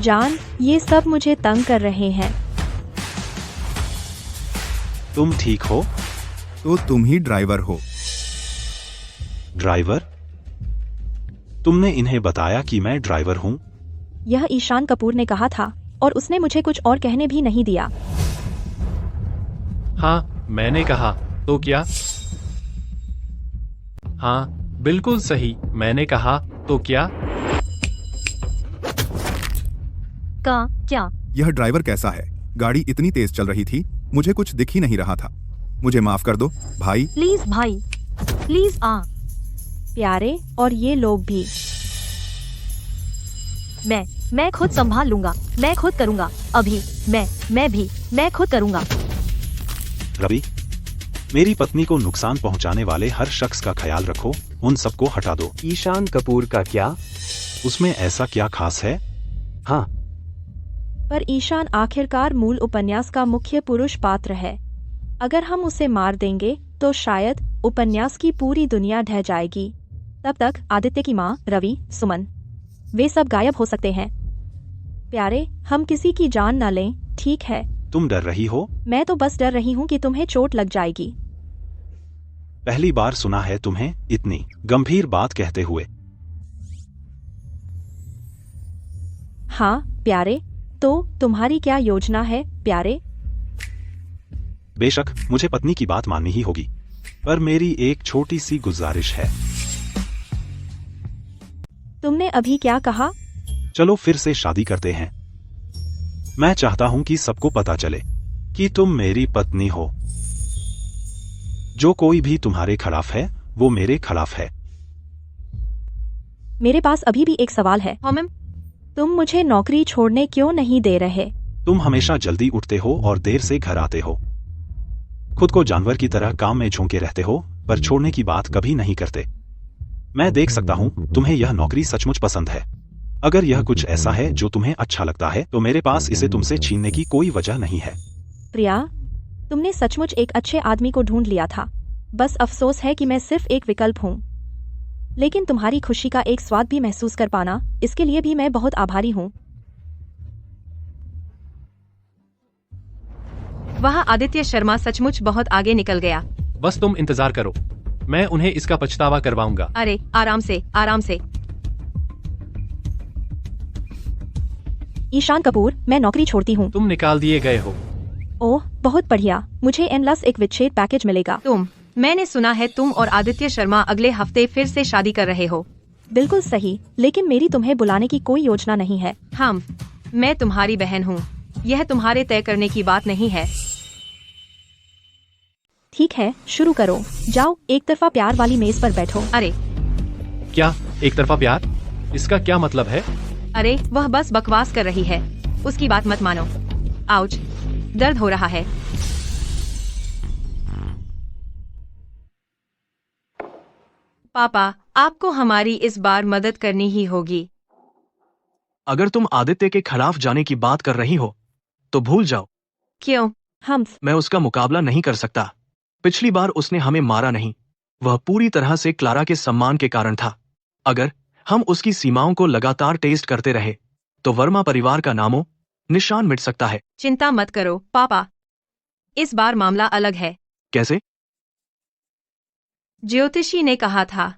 जान, ये सब मुझे तंग कर रहे हैं। तुम ठीक हो? तो तुम ही ड्राइवर हो। ड्राइवर? तुमने इन्हें बताया कि मैं ड्राइवर हूँ? यह ईशान कपूर ने कहा था, और उसने मुझे कुछ और कहने भी नहीं दिया। हाँ, मैंने कहा, तो क्या? हाँ, बिल्कुल सही, मैंने कहा, तो क्या? क्या? यह ड्राइवर कैसा है? गाड़ी इतनी तेज चल रही थी, मुझे कुछ दिख ही नहीं रहा था। मुझे माफ कर दो भाई। प्लीज भाई, प्लीज आ। प्यारे, और ये लोग भी। मैं खुद संभाल लूंगा, मैं खुद करूंगा। अभी मैं खुद करूंगा। रवि, मेरी पत्नी को नुकसान पहुंचाने वाले हर शख्स का ख्याल रखो, उन सबको हटा दो। ईशान कपूर का क्या? उसमें ऐसा क्या खास है? हाँ, पर ईशान आखिरकार मूल उपन्यास का मुख्य पुरुष पात्र है। अगर हम उसे मार देंगे तो शायद उपन्यास की पूरी दुनिया ढह जाएगी। तब तक आदित्य की माँ, रवि, सुमन, वे सब गायब हो सकते हैं। प्यारे, हम किसी की जान न लें, ठीक है? तुम डर रही हो? मैं तो बस डर रही हूँ कि तुम्हें चोट लग जाएगी। पहली बार सुना है तुम्हें इतनी गंभीर बात कहते हुए। हाँ प्यारे, तो तुम्हारी क्या योजना है प्यारे? बेशक मुझे पत्नी की बात माननी ही होगी, पर मेरी एक छोटी सी गुजारिश है। तुमने अभी क्या कहा? चलो फिर से शादी करते हैं। मैं चाहता हूं कि सबको पता चले कि तुम मेरी पत्नी हो। जो कोई भी तुम्हारे खिलाफ है, वो मेरे खिलाफ है। मेरे पास अभी भी एक सवाल है। हाँ मैम। तुम मुझे नौकरी छोड़ने क्यों नहीं दे रहे? तुम हमेशा जल्दी उठते हो और देर से घर आते हो। खुद को जानवर की तरह काम में झोंके रहते हो, पर छोड़ने की बात कभी नहीं करते। मैं देख सकता हूं तुम्हें यह नौकरी सचमुच पसंद है। अगर यह कुछ ऐसा है जो तुम्हें अच्छा लगता है, तो मेरे पास इसे तुमसे छीनने की कोई वजह नहीं है। प्रिया, तुमने सचमुच एक अच्छे आदमी को ढूंढ लिया था। बस अफसोस है कि मैं सिर्फ एक विकल्प हूँ। लेकिन तुम्हारी खुशी का एक स्वाद भी महसूस कर पाना, इसके लिए भी मैं बहुत आभारी हूँ। वह आदित्य शर्मा सचमुच बहुत आगे निकल गया। बस तुम इंतजार करो, मैं उन्हें इसका पछतावा करवाऊंगा। अरे आराम से, आराम से। ईशान कपूर, मैं नौकरी छोड़ती हूँ। तुम निकाल दिए गए हो। ओह, बहुत बढ़िया। मुझे एनलस एक विच्छेद पैकेज मिलेगा। मैंने सुना है तुम और आदित्य शर्मा अगले हफ्ते फिर से शादी कर रहे हो। बिल्कुल सही, लेकिन मेरी तुम्हें बुलाने की कोई योजना नहीं है। मैं तुम्हारी बहन हूँ, यह तुम्हारे तय करने की बात नहीं है। ठीक है, शुरू करो। जाओ, एक तरफा प्यार वाली मेज पर बैठो। अरे क्या एक तरफा प्यार? इसका क्या मतलब है? अरे वह बस बकवास कर रही है, उसकी बात मत मानो। आउच, दर्द हो रहा है। पापा, आपको हमारी इस बार मदद करनी ही होगी। अगर तुम आदित्य के खिलाफ जाने की बात कर रही हो तो भूल जाओ। क्यों? मैं उसका मुकाबला नहीं कर सकता। पिछली बार उसने हमें मारा नहीं, वह पूरी तरह से क्लारा के सम्मान के कारण था। अगर हम उसकी सीमाओं को लगातार टेस्ट करते रहे तो वर्मा परिवार का नामो निशान मिट सकता है। चिंता मत करो पापा, इस बार मामला अलग है। कैसे? ज्योतिषी ने कहा था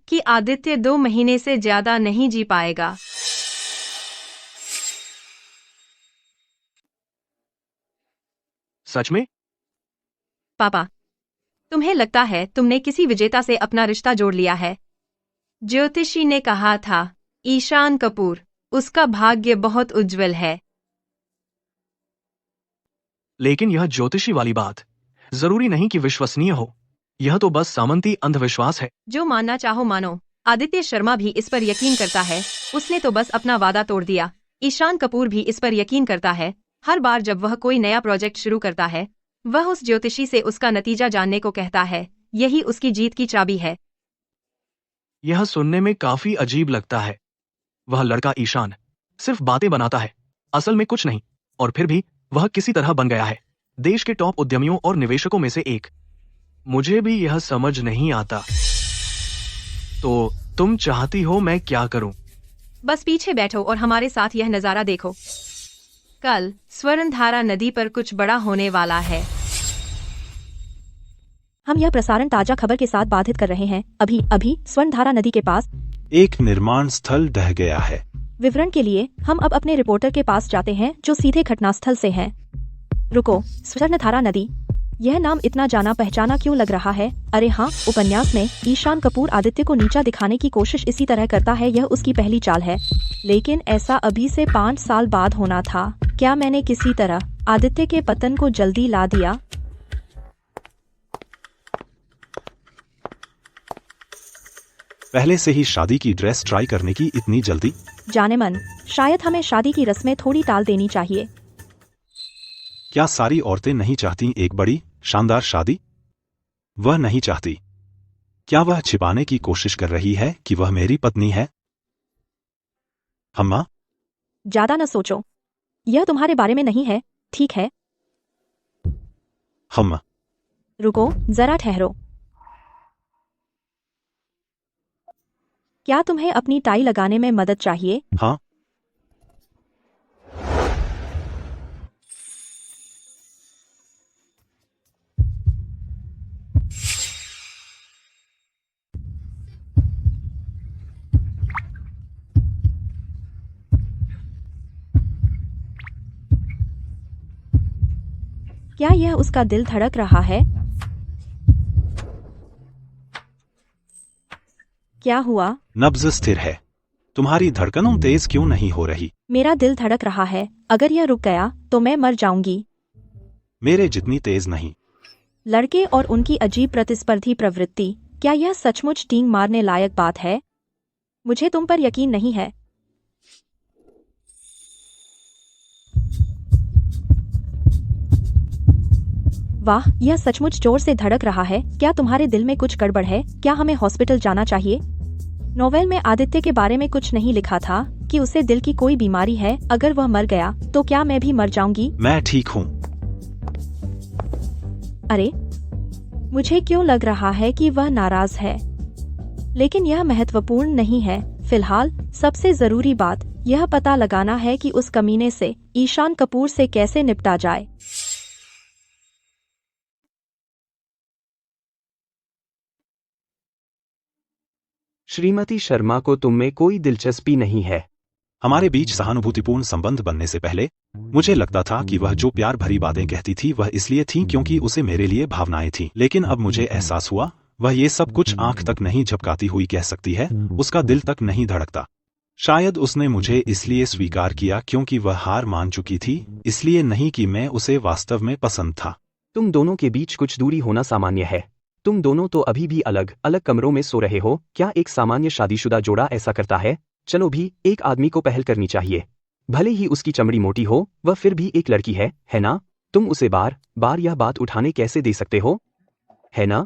कि आदित्य 2 महीने से ज्यादा नहीं जी पाएगा। सच में? पापा, तुम्हें लगता है तुमने किसी विजेता से अपना रिश्ता जोड़ लिया है? ज्योतिषी ने कहा था, ईशान कपूर, उसका भाग्य बहुत उज्जवल है। लेकिन यह ज्योतिषी वाली बात जरूरी नहीं कि विश्वसनीय हो। यह तो बस सामंती अंधविश्वास है। जो मानना चाहो मानो, आदित्य शर्मा भी इस पर यकीन करता है। उसने तो बस अपना वादा तोड़ दिया। ईशान कपूर भी इस पर यकीन करता है। हर बार जब वह कोई नया प्रोजेक्ट शुरू करता है, वह उस ज्योतिषी से उसका नतीजा जानने को कहता है। यही उसकी जीत की चाबी है। यह सुनने में काफी अजीब लगता है। वह लड़का ईशान सिर्फ बातें बनाता है, असल में कुछ नहीं, और फिर भी वह किसी तरह बन गया है देश के टॉप उद्यमियों और निवेशकों में से एक। मुझे भी यह समझ नहीं आता। तो तुम चाहती हो मैं क्या करूं? बस पीछे बैठो और हमारे साथ यह नजारा देखो। कल स्वर्णधारा नदी पर कुछ बड़ा होने वाला है। हम यह प्रसारण ताजा खबर के साथ बाधित कर रहे हैं। अभी अभी स्वर्णधारा नदी के पास एक निर्माण स्थल ढह गया है। विवरण के लिए हम अब अपने रिपोर्टर के पास जाते हैं जो सीधे घटनास्थल से हैं। रुको, स्वर्णधारा नदी, यह नाम इतना जाना पहचाना क्यों लग रहा है? अरे हाँ, उपन्यास में ईशान कपूर आदित्य को नीचा दिखाने की कोशिश इसी तरह करता है। यह उसकी पहली चाल है, लेकिन ऐसा अभी से 5 साल बाद होना था। क्या मैंने किसी तरह आदित्य के पतन को जल्दी ला दिया? पहले से ही शादी की ड्रेस ट्राई करने की इतनी जल्दी? जाने मन, शायद हमें शादी की रस्में थोड़ी टाल देनी चाहिए। क्या सारी औरतें नहीं चाहती एक बड़ी शानदार शादी? वह नहीं चाहती। क्या वह छिपाने की कोशिश कर रही है कि वह मेरी पत्नी है? अम्मा, ज्यादा न सोचो, यह तुम्हारे बारे में नहीं है, ठीक है? अम्मा, रुको, जरा ठहरो। क्या तुम्हें अपनी टाई लगाने में मदद चाहिए? हाँ। क्या यह उसका दिल धड़क रहा है? क्या हुआ? नब्ज स्थिर है। तुम्हारी धड़कनों तेज क्यों नहीं हो रही? मेरा दिल धड़क रहा है। अगर यह रुक गया तो मैं मर जाऊंगी। मेरे जितनी तेज नहीं। लड़के और उनकी अजीब प्रतिस्पर्धी प्रवृत्ति, क्या यह सचमुच टींग मारने लायक बात है? मुझे तुम पर यकीन नहीं है। वाह, यह सचमुच जोर से धड़क रहा है। क्या तुम्हारे दिल में कुछ गड़बड़ है? क्या हमें हॉस्पिटल जाना चाहिए? नोवेल में आदित्य के बारे में कुछ नहीं लिखा था कि उसे दिल की कोई बीमारी है। अगर वह मर गया तो क्या मैं भी मर जाऊंगी? मैं ठीक हूँ। अरे, मुझे क्यों लग रहा है कि वह नाराज है, लेकिन यह महत्वपूर्ण नहीं है। फिलहाल सबसे जरूरी बात यह पता लगाना है कि उस कमीने से, ईशान कपूर से कैसे निपटा जाए। श्रीमती शर्मा को तुम में कोई दिलचस्पी नहीं है। हमारे बीच सहानुभूतिपूर्ण संबंध बनने से पहले मुझे लगता था कि वह जो प्यार भरी बातें कहती थी वह इसलिए थी क्योंकि उसे मेरे लिए भावनाएं थीं। लेकिन अब मुझे एहसास हुआ वह ये सब कुछ आंख तक नहीं झपकाती हुई कह सकती है, उसका दिल तक नहीं धड़कता। शायद उसने मुझे इसलिए स्वीकार किया क्योंकि वह हार मान चुकी थी, इसलिए नहीं कि मैं उसे वास्तव में पसंद था। तुम दोनों के बीच कुछ दूरी होना सामान्य है। तुम दोनों तो अभी भी अलग अलग कमरों में सो रहे हो। क्या एक सामान्य शादीशुदा जोड़ा ऐसा करता है? चलो भी, एक आदमी को पहल करनी चाहिए। भले ही उसकी चमड़ी मोटी हो, वह फिर भी एक लड़की है ना? तुम उसे बार बार यह बात उठाने कैसे दे सकते हो, है ना?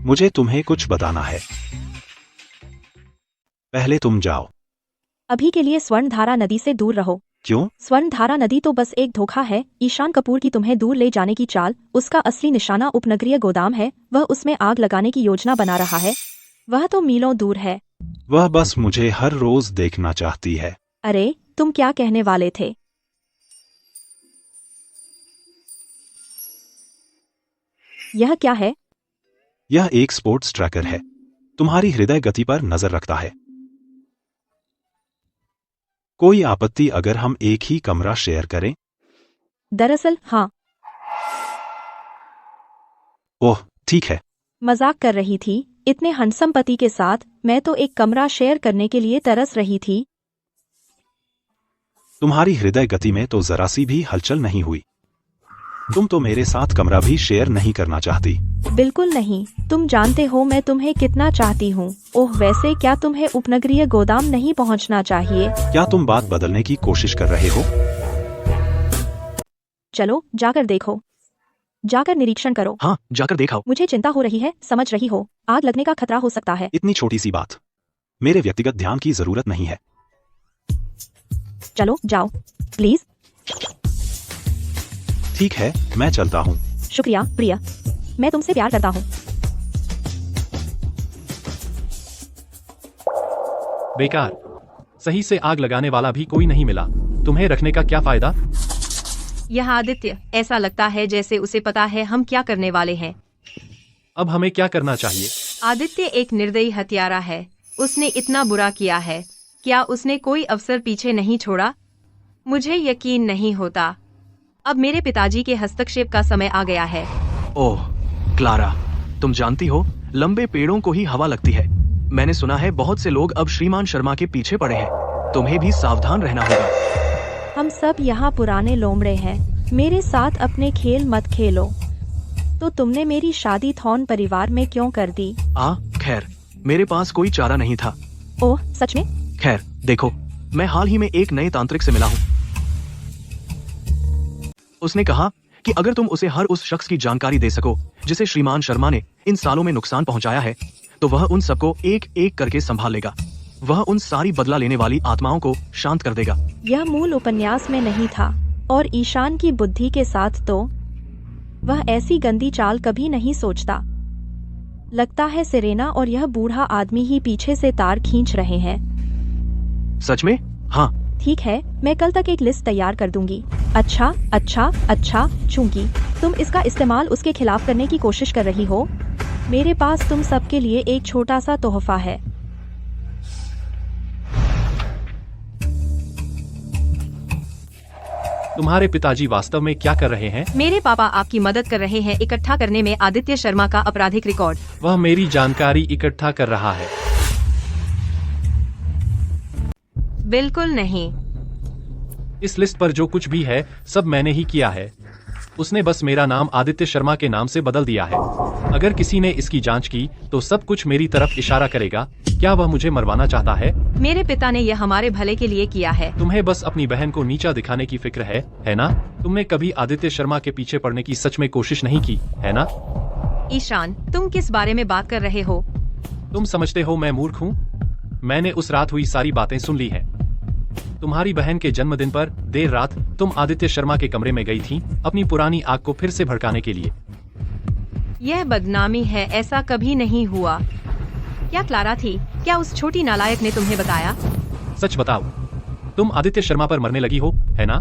मुझे तुम्हें कुछ बताना है। पहले तुम जाओ। अभी के लिए स्वर्णधारा नदी से दूर रहो। क्यों? स्वर्णधारा नदी तो बस एक धोखा है। ईशान कपूर की तुम्हें दूर ले जाने की चाल, उसका असली निशाना उपनगरीय गोदाम है। वह उसमें आग लगाने की योजना बना रहा है। वह तो मीलों दूर है। वह बस मुझे हर रोज देखना चाहती है। अरे, तुम क्या कहने वाले थे? यह क्या है? यह एक स्पोर्ट्स ट्रैकर है। तुम्हारी हृदय गति पर नजर रखता है। कोई आपत्ति अगर हम एक ही कमरा शेयर करें? दरअसल हाँ। ओह ठीक है। मजाक कर रही थी। इतने हंसम पति के साथ मैं तो एक कमरा शेयर करने के लिए तरस रही थी। तुम्हारी हृदय गति में तो जरा सी भी हलचल नहीं हुई। तुम तो मेरे साथ कमरा भी शेयर नहीं करना चाहती। बिल्कुल नहीं। तुम जानते हो मैं तुम्हें कितना चाहती हूँ। ओह वैसे क्या तुम्हें उपनगरीय गोदाम नहीं पहुँचना चाहिए? क्या तुम बात बदलने की कोशिश कर रहे हो? चलो जाकर देखो। जाकर निरीक्षण करो। हाँ जाकर देखाओ। मुझे चिंता हो रही है, समझ रही हो। आग लगने का खतरा हो सकता है। इतनी छोटी सी बात, मेरे व्यक्तिगत ध्यान की जरूरत नहीं है। चलो जाओ प्लीज। ठीक है मैं चलता हूँ। शुक्रिया प्रिया, मैं तुमसे प्यार करता हूँ। बेकार। सही से आग लगाने वाला भी कोई नहीं मिला। तुम्हें रखने का क्या फायदा? यह आदित्य, ऐसा लगता है जैसे उसे पता है हम क्या करने वाले हैं। अब हमें क्या करना चाहिए? आदित्य एक निर्दयी हत्यारा है। उसने इतना बुरा किया है। क्या उसने कोई अवसर पीछे नहीं छोड़ा? मुझे यकीन नहीं होता। अब मेरे पिताजी के हस्तक्षेप का समय आ गया है। ओह क्लारा, तुम जानती हो लंबे पेड़ों को ही हवा लगती है। मैंने सुना है बहुत से लोग अब श्रीमान शर्मा के पीछे पड़े हैं। तुम्हें भी सावधान रहना होगा। हम सब यहाँ पुराने लोमड़े हैं। मेरे साथ अपने खेल मत खेलो। तो तुमने मेरी शादी थॉर्न परिवार में क्यों कर दी? खैर मेरे पास कोई चारा नहीं था। ओह सच में? खैर देखो, मैं हाल ही में एक नए तांत्रिक से मिला हूँ। उसने कहा कि अगर तुम उसे हर उस शख्स की जानकारी दे सको जिसे श्रीमान शर्मा ने इन सालों में नुकसान पहुंचाया है, तो वह उन सबको एक एक करके संभाल लेगा। वह उन सारी बदला लेने वाली आत्माओं को शांत कर देगा। यह मूल उपन्यास में नहीं था, और ईशान की बुद्धि के साथ तो वह ऐसी गंदी चाल कभी नहीं सोचता। लगता है सिरेना और यह बूढ़ा आदमी ही पीछे से तार खींच रहे हैं। सच में? हाँ। ठीक है, मैं कल तक एक लिस्ट तैयार कर दूंगी। अच्छा अच्छा अच्छा, चूंकि तुम इसका इस्तेमाल उसके खिलाफ करने की कोशिश कर रही हो, मेरे पास तुम सबके लिए एक छोटा सा तोहफा है। तुम्हारे पिताजी वास्तव में क्या कर रहे हैं? मेरे पापा आपकी मदद कर रहे हैं इकट्ठा करने में आदित्य शर्मा का आपराधिक रिकॉर्ड। वह मेरी जानकारी इकट्ठा कर रहा है। बिल्कुल नहीं। इस लिस्ट पर जो कुछ भी है सब मैंने ही किया है। उसने बस मेरा नाम आदित्य शर्मा के नाम से बदल दिया है। अगर किसी ने इसकी जांच की तो सब कुछ मेरी तरफ इशारा करेगा। क्या वह मुझे मरवाना चाहता है? मेरे पिता ने यह हमारे भले के लिए किया है। तुम्हें बस अपनी बहन को नीचा दिखाने की फिक्र है ना? तुमने कभी आदित्य शर्मा के पीछे पड़ने की सच में कोशिश नहीं की, है ना? ईशान, तुम किस बारे में बात कर रहे हो? तुम समझते हो मैं मूर्ख हूँ? मैंने उस रात हुई सारी बातें सुन ली है। तुम्हारी बहन के जन्मदिन पर देर रात तुम आदित्य शर्मा के कमरे में गई थी अपनी पुरानी आग को फिर से भड़काने के लिए। यह बदनामी है, ऐसा कभी नहीं हुआ। क्या क्लारा थी? क्या उस छोटी नालायक ने तुम्हें बताया? सच बताओ, तुम आदित्य शर्मा पर मरने लगी हो, है ना?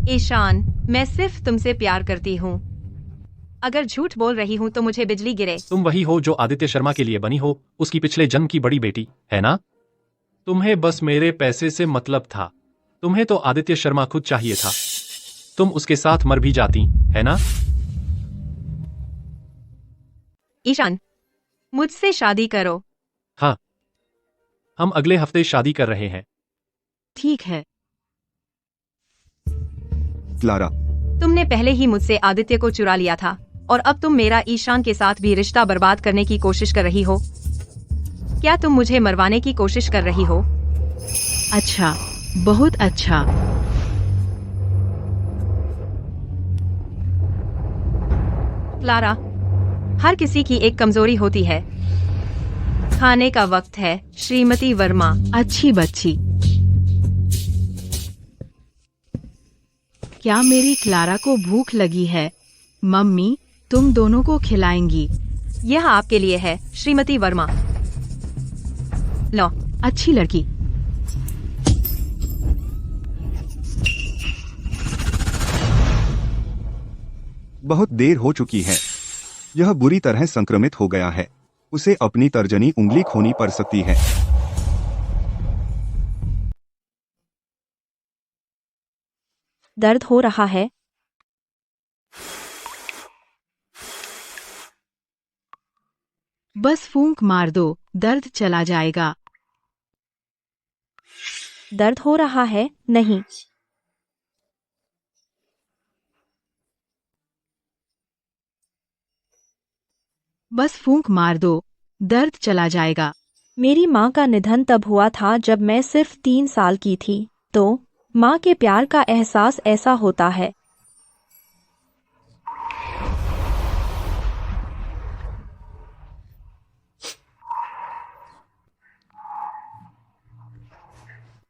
ईशान, मैं सिर्फ तुमसे प्यार करती हूँ। अगर झूठ बोल रही हूँ तो मुझे बिजली गिरे। तुम वही हो जो आदित्य शर्मा के लिए बनी हो, उसकी पिछले जन्म की बड़ी बेटी, है ना? तुम्हें बस मेरे पैसे से मतलब था। तुम्हें तो आदित्य शर्मा खुद चाहिए था। तुम उसके साथ मर भी जाती, है ना? ईशान, मुझसे शादी करो। हाँ, हम अगले हफ्ते शादी कर रहे हैं। ठीक है। क्लारा, तुमने पहले ही मुझसे आदित्य को चुरा लिया था और अब तुम मेरा ईशान के साथ भी रिश्ता बर्बाद करने की कोशिश कर रही हो। क्या तुम मुझे मरवाने की कोशिश कर रही हो? अच्छा, बहुत अच्छा। क्लारा, हर किसी की एक कमजोरी होती है। खाने का वक्त है, श्रीमती वर्मा। अच्छी बच्ची। क्या मेरी क्लारा को भूख लगी है? मम्मी, तुम दोनों को खिलाएंगी। यह आपके लिए है, श्रीमती वर्मा। लो। अच्छी लड़की। बहुत देर हो चुकी है। यह बुरी तरह संक्रमित हो गया है। उसे अपनी तर्जनी उंगली खोनी पड़ सकती है। दर्द हो रहा है। बस फूंक मार दो, दर्द चला जाएगा। दर्द हो रहा है, नहीं। बस फूंक मार दो, दर्द चला जाएगा। मेरी माँ का निधन तब हुआ था जब मैं सिर्फ 3 साल की थी। तो माँ के प्यार का एहसास ऐसा होता है।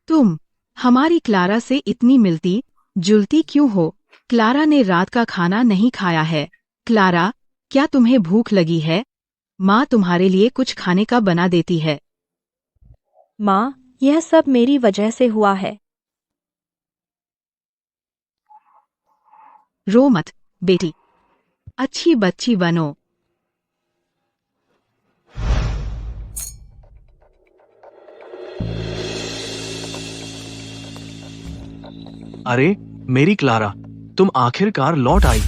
तुम हमारी क्लारा से इतनी मिलती जुलती क्यों हो? क्लारा ने रात का खाना नहीं खाया है। क्लारा, क्या तुम्हें भूख लगी है? माँ तुम्हारे लिए कुछ खाने का बना देती है। माँ, यह सब मेरी वजह से हुआ है। रो मत बेटी, अच्छी बच्ची बनो। अरे मेरी क्लारा, तुम आखिरकार लौट आई।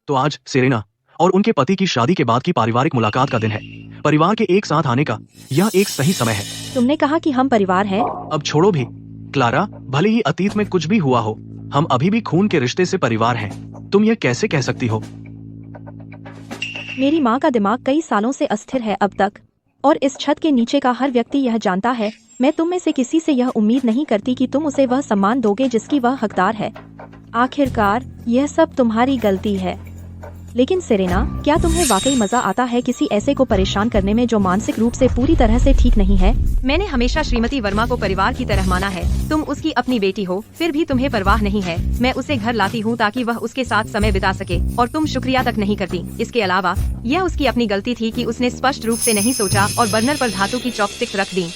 तो आज सेरेना और उनके पति की शादी के बाद की पारिवारिक मुलाकात का दिन है। परिवार के एक साथ आने का यह एक सही समय है। तुमने कहा कि हम परिवार हैं। अब छोड़ो भी क्लारा, भले ही अतीत में कुछ भी हुआ हो, हम अभी भी खून के रिश्ते से परिवार हैं। तुम यह कैसे कह सकती हो? मेरी माँ का दिमाग कई सालों से अस्थिर है अब तक, और इस छत के नीचे का हर व्यक्ति यह जानता है। मैं तुम में से किसी से यह उम्मीद नहीं करती कि तुम उसे वह सम्मान दोगे जिसकी वह हकदार है। आखिरकार यह सब तुम्हारी गलती है। लेकिन सेरेना, क्या तुम्हें वाकई मजा आता है किसी ऐसे को परेशान करने में जो मानसिक रूप से पूरी तरह से ठीक नहीं है? मैंने हमेशा श्रीमती वर्मा को परिवार की तरह माना है। तुम उसकी अपनी बेटी हो, फिर भी तुम्हें परवाह नहीं है। मैं उसे घर लाती हूँ ताकि वह उसके साथ समय बिता सके, और तुम शुक्रिया तक नहीं करती। इसके अलावा यह उसकी अपनी गलती थी कि उसने स्पष्ट रूप से नहीं सोचा और बर्नर पर धातु की चॉपस्टिक्स रख दी।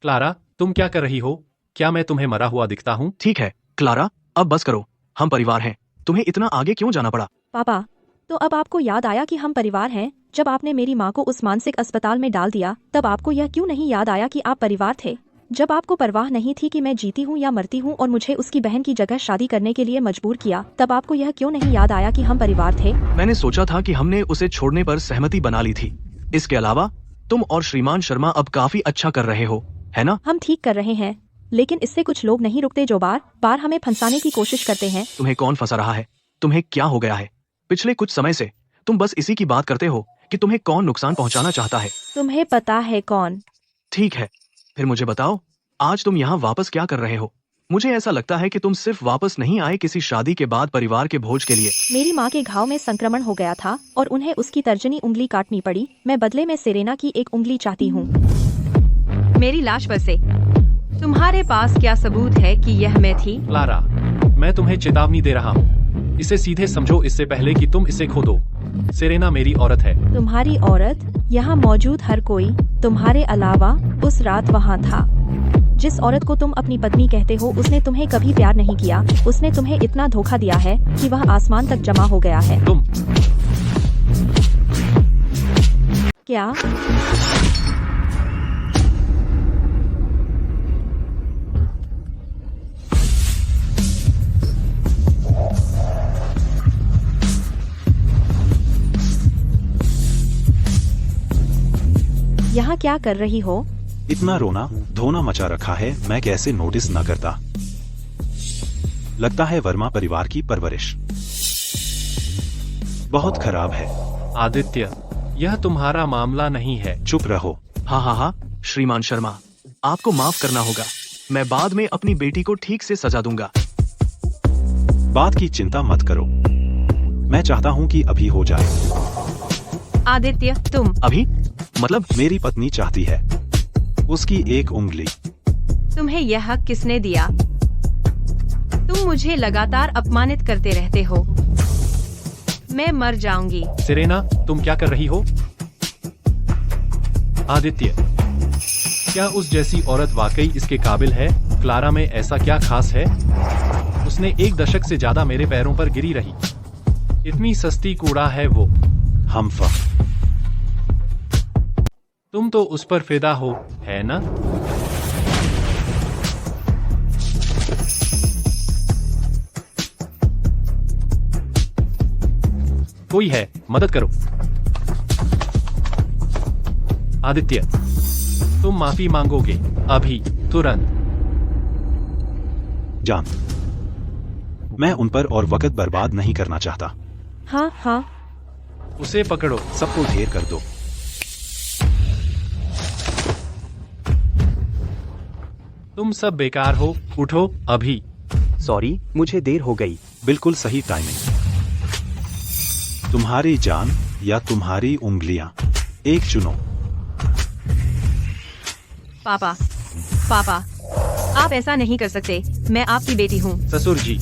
क्लारा, तुम क्या कर रही हो? क्या मैं तुम्हें मरा हुआ दिखता हूँ? ठीक है क्लारा, अब बस करो। हम परिवार हैं। तुम्हें इतना आगे क्यों जाना पड़ा? पापा, तो अब आपको याद आया कि हम परिवार हैं? जब आपने मेरी माँ को उस मानसिक अस्पताल में डाल दिया, तब आपको यह क्यों नहीं याद आया कि आप परिवार थे? जब आपको परवाह नहीं थी कि मैं जीती हूँ या मरती हूँ और मुझे उसकी बहन की जगह शादी करने के लिए मजबूर किया, तब आपको यह क्यों नहीं याद आया कि हम परिवार थे? मैंने सोचा था कि हमने उसे छोड़ने पर सहमति बना ली थी। इसके अलावा तुम और श्रीमान शर्मा अब काफी अच्छा कर रहे हो, है ना? हम ठीक कर रहे हैं, लेकिन इससे कुछ लोग नहीं रुकते जो बार बार हमें फंसाने की कोशिश करते हैं। तुम्हें कौन फंसा रहा है? तुम्हें क्या हो गया है? पिछले कुछ समय से तुम बस इसी की बात करते हो कि तुम्हें कौन नुकसान पहुंचाना चाहता है। तुम्हें पता है कौन? ठीक है, फिर मुझे बताओ, आज तुम यहाँ वापस क्या कर रहे हो? मुझे ऐसा लगता है कि तुम सिर्फ वापस नहीं आए किसी शादी के बाद परिवार के भोज के लिए। मेरी माँ के घाव में संक्रमण हो गया था और उन्हें उसकी तर्जनी उंगली काटनी पड़ी। मैं बदले में सेरेना की एक उंगली चाहती हूँ। मेरी लाश पर से तुम्हारे पास क्या सबूत है कि यह मैं थी? क्लारा, मैं तुम्हें चेतावनी दे रहा हूँ। इसे सीधे समझो इससे पहले कि तुम इसे खो दो। सेरेना मेरी औरत है। तुम्हारी औरत? यहाँ मौजूद हर कोई तुम्हारे अलावा उस रात वहाँ था। जिस औरत को तुम अपनी पत्नी कहते हो, उसने तुम्हें कभी प्यार नहीं किया। उसने तुम्हें इतना धोखा दिया है कि वह आसमान तक जमा हो गया है। तुम क्या? यहाँ क्या कर रही हो? इतना रोना धोना मचा रखा है, मैं कैसे नोटिस न करता। लगता है वर्मा परिवार की परवरिश बहुत खराब है। आदित्य, यह तुम्हारा मामला नहीं है। चुप रहो। हाँ, श्रीमान शर्मा, आपको माफ करना होगा। मैं बाद में अपनी बेटी को ठीक से सजा दूंगा। बात की चिंता मत करो, मैं चाहता हूँ कि अभी हो जाए। आदित्य, तुम अभी? मतलब? मेरी पत्नी चाहती है उसकी एक उंगली। तुम्हें यह हक किसने दिया? तुम मुझे लगातार अपमानित करते रहते हो। मैं मर जाऊंगी। सेरेना, तुम क्या कर रही हो? आदित्य, क्या उस जैसी औरत वाकई इसके काबिल है? क्लारा में ऐसा क्या खास है? उसने 1 दशक से ज्यादा मेरे पैरों पर गिरी रही। इतनी सस्ती कूड़ा है वो। हम तुम तो उस पर फिदा हो, है ना? कोई है, मदद करो। आदित्य, तुम माफी मांगोगे अभी, तुरंत। जान, मैं उन पर और वक्त बर्बाद नहीं करना चाहता। हाँ हाँ, उसे पकड़ो। सबको ढेर कर दो। तुम सब बेकार हो, उठो अभी। सॉरी, मुझे देर हो गई। बिल्कुल सही टाइमिंग। तुम्हारी जान या तुम्हारी उंगलियां, एक चुनो। पापा, पापा, आप ऐसा नहीं कर सकते। मैं आपकी बेटी हूँ। ससुर जी,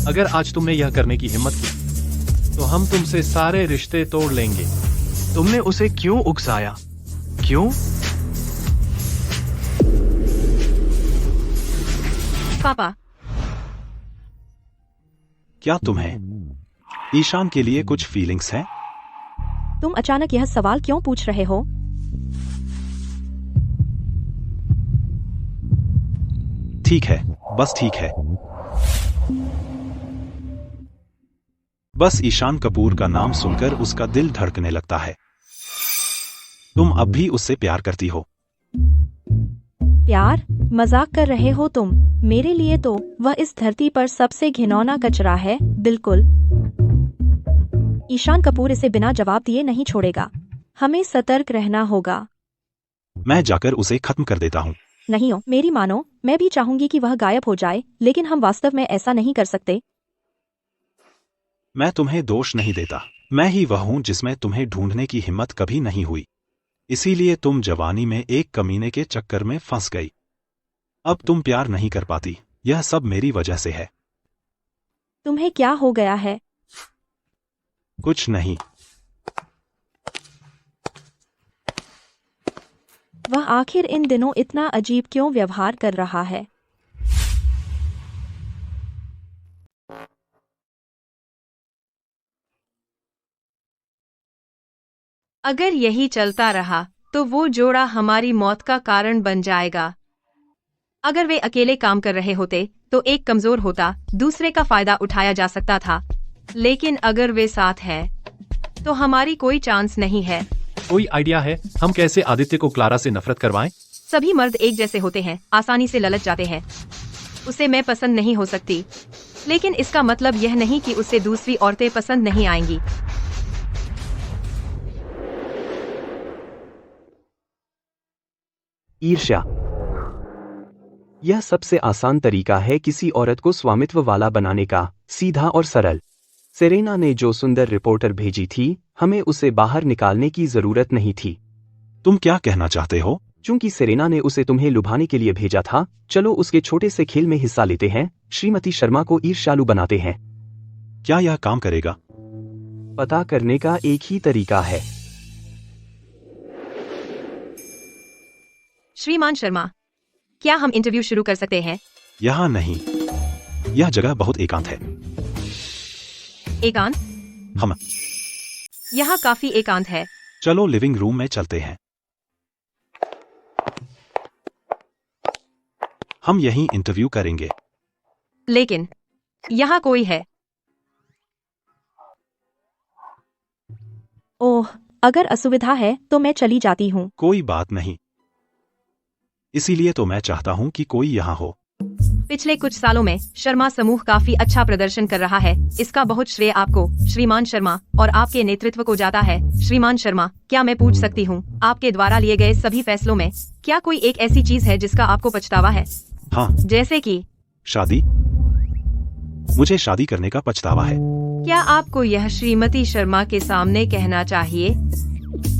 अगर आज तुमने यह करने की हिम्मत की, तो हम तुमसे सारे रिश्ते तोड़ लेंगे। तुमने उसे क्यों उकसाया? क्यों? पापा, क्या तुम्हें ईशान के लिए कुछ फीलिंग्स हैं? तुम अचानक यह सवाल क्यों पूछ रहे हो? ठीक है, बस ठीक है। बस ईशान कपूर का नाम सुनकर उसका दिल धड़कने लगता है। तुम अब भी उससे प्यार करती हो? प्यार? मजाक कर रहे हो तुम? मेरे लिए तो वह इस धरती पर सबसे घिनौना कचरा है। बिल्कुल। ईशान कपूर इसे बिना जवाब दिए नहीं छोड़ेगा। हमें सतर्क रहना होगा। मैं जाकर उसे खत्म कर देता हूँ। नहीं हो, मेरी मानो, मैं भी चाहूंगी कि वह गायब हो जाए, लेकिन हम वास्तव में ऐसा नहीं कर सकते। मैं तुम्हें दोष नहीं देता। मैं ही वह हूँ जिसमें तुम्हें ढूंढने की हिम्मत कभी नहीं हुई। इसीलिए तुम जवानी में एक कमीने के चक्कर में फंस गई। अब तुम प्यार नहीं कर पाती। यह सब मेरी वजह से है। तुम्हें क्या हो गया है? कुछ नहीं। वह आखिर इन दिनों इतना अजीब क्यों व्यवहार कर रहा है? अगर यही चलता रहा तो वो जोड़ा हमारी मौत का कारण बन जाएगा। अगर वे अकेले काम कर रहे होते तो एक कमजोर होता, दूसरे का फायदा उठाया जा सकता था। लेकिन अगर वे साथ हैं तो हमारी कोई चांस नहीं है। कोई आइडिया है हम कैसे आदित्य को क्लारा से नफरत करवाएं? सभी मर्द एक जैसे होते हैं, आसानी से ललच जाते हैं। उसे मैं पसंद नहीं हो सकती, लेकिन इसका मतलब यह नहीं कि उसे दूसरी औरतें पसंद नहीं आएंगी। ईर्ष्या। यह सबसे आसान तरीका है किसी औरत को स्वामित्व वाला बनाने का, सीधा और सरल। सेरेना ने जो सुंदर रिपोर्टर भेजी थी, हमें उसे बाहर निकालने की जरूरत नहीं थी। तुम क्या कहना चाहते हो? चूंकि सेरेना ने उसे तुम्हें लुभाने के लिए भेजा था, चलो उसके छोटे से खेल में हिस्सा लेते हैं। श्रीमती शर्मा को ईर्ष्यालु बनाते हैं। क्या यह काम करेगा? पता करने का एक ही तरीका है। श्रीमान शर्मा, क्या हम इंटरव्यू शुरू कर सकते हैं? यहाँ नहीं। यह जगह बहुत एकांत है। एकांत? हम यहाँ काफी एकांत है। चलो लिविंग रूम में चलते हैं। हम यहीं इंटरव्यू करेंगे। लेकिन यहाँ कोई है। ओह, अगर असुविधा है तो मैं चली जाती हूँ। कोई बात नहीं। इसीलिए तो मैं चाहता हूँ कि कोई यहाँ हो। पिछले कुछ सालों में शर्मा समूह काफी अच्छा प्रदर्शन कर रहा है। इसका बहुत श्रेय आपको, श्रीमान शर्मा, और आपके नेतृत्व को जाता है। श्रीमान शर्मा, क्या मैं पूछ सकती हूँ, आपके द्वारा लिए गए सभी फैसलों में क्या कोई एक ऐसी चीज है जिसका आपको पछतावा है? हाँ। जैसे कि? शादी। मुझे शादी करने का पछतावा है। क्या आपको यह श्रीमती शर्मा के सामने कहना चाहिए?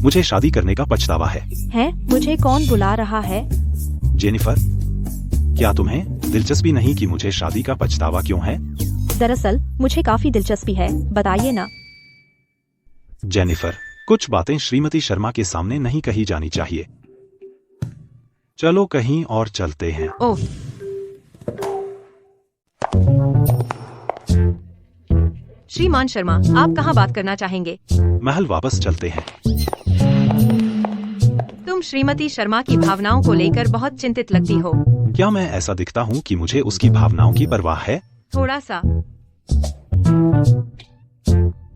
मुझे शादी करने का पछतावा है। हैं? मुझे कौन बुला रहा है? जेनिफर, क्या तुम्हें दिलचस्पी नहीं कि मुझे शादी का पछतावा क्यों है? दरअसल मुझे काफी दिलचस्पी है, बताइए ना। जेनिफर, कुछ बातें श्रीमती शर्मा के सामने नहीं कही जानी चाहिए। चलो कहीं और चलते हैं। ओह, श्रीमान शर्मा, आप कहाँ बात करना चाहेंगे? महल वापस चलते हैं। तुम श्रीमती शर्मा की भावनाओं को लेकर बहुत चिंतित लगती हो। क्या मैं ऐसा दिखता हूँ कि मुझे उसकी भावनाओं की परवाह है? थोड़ा सा।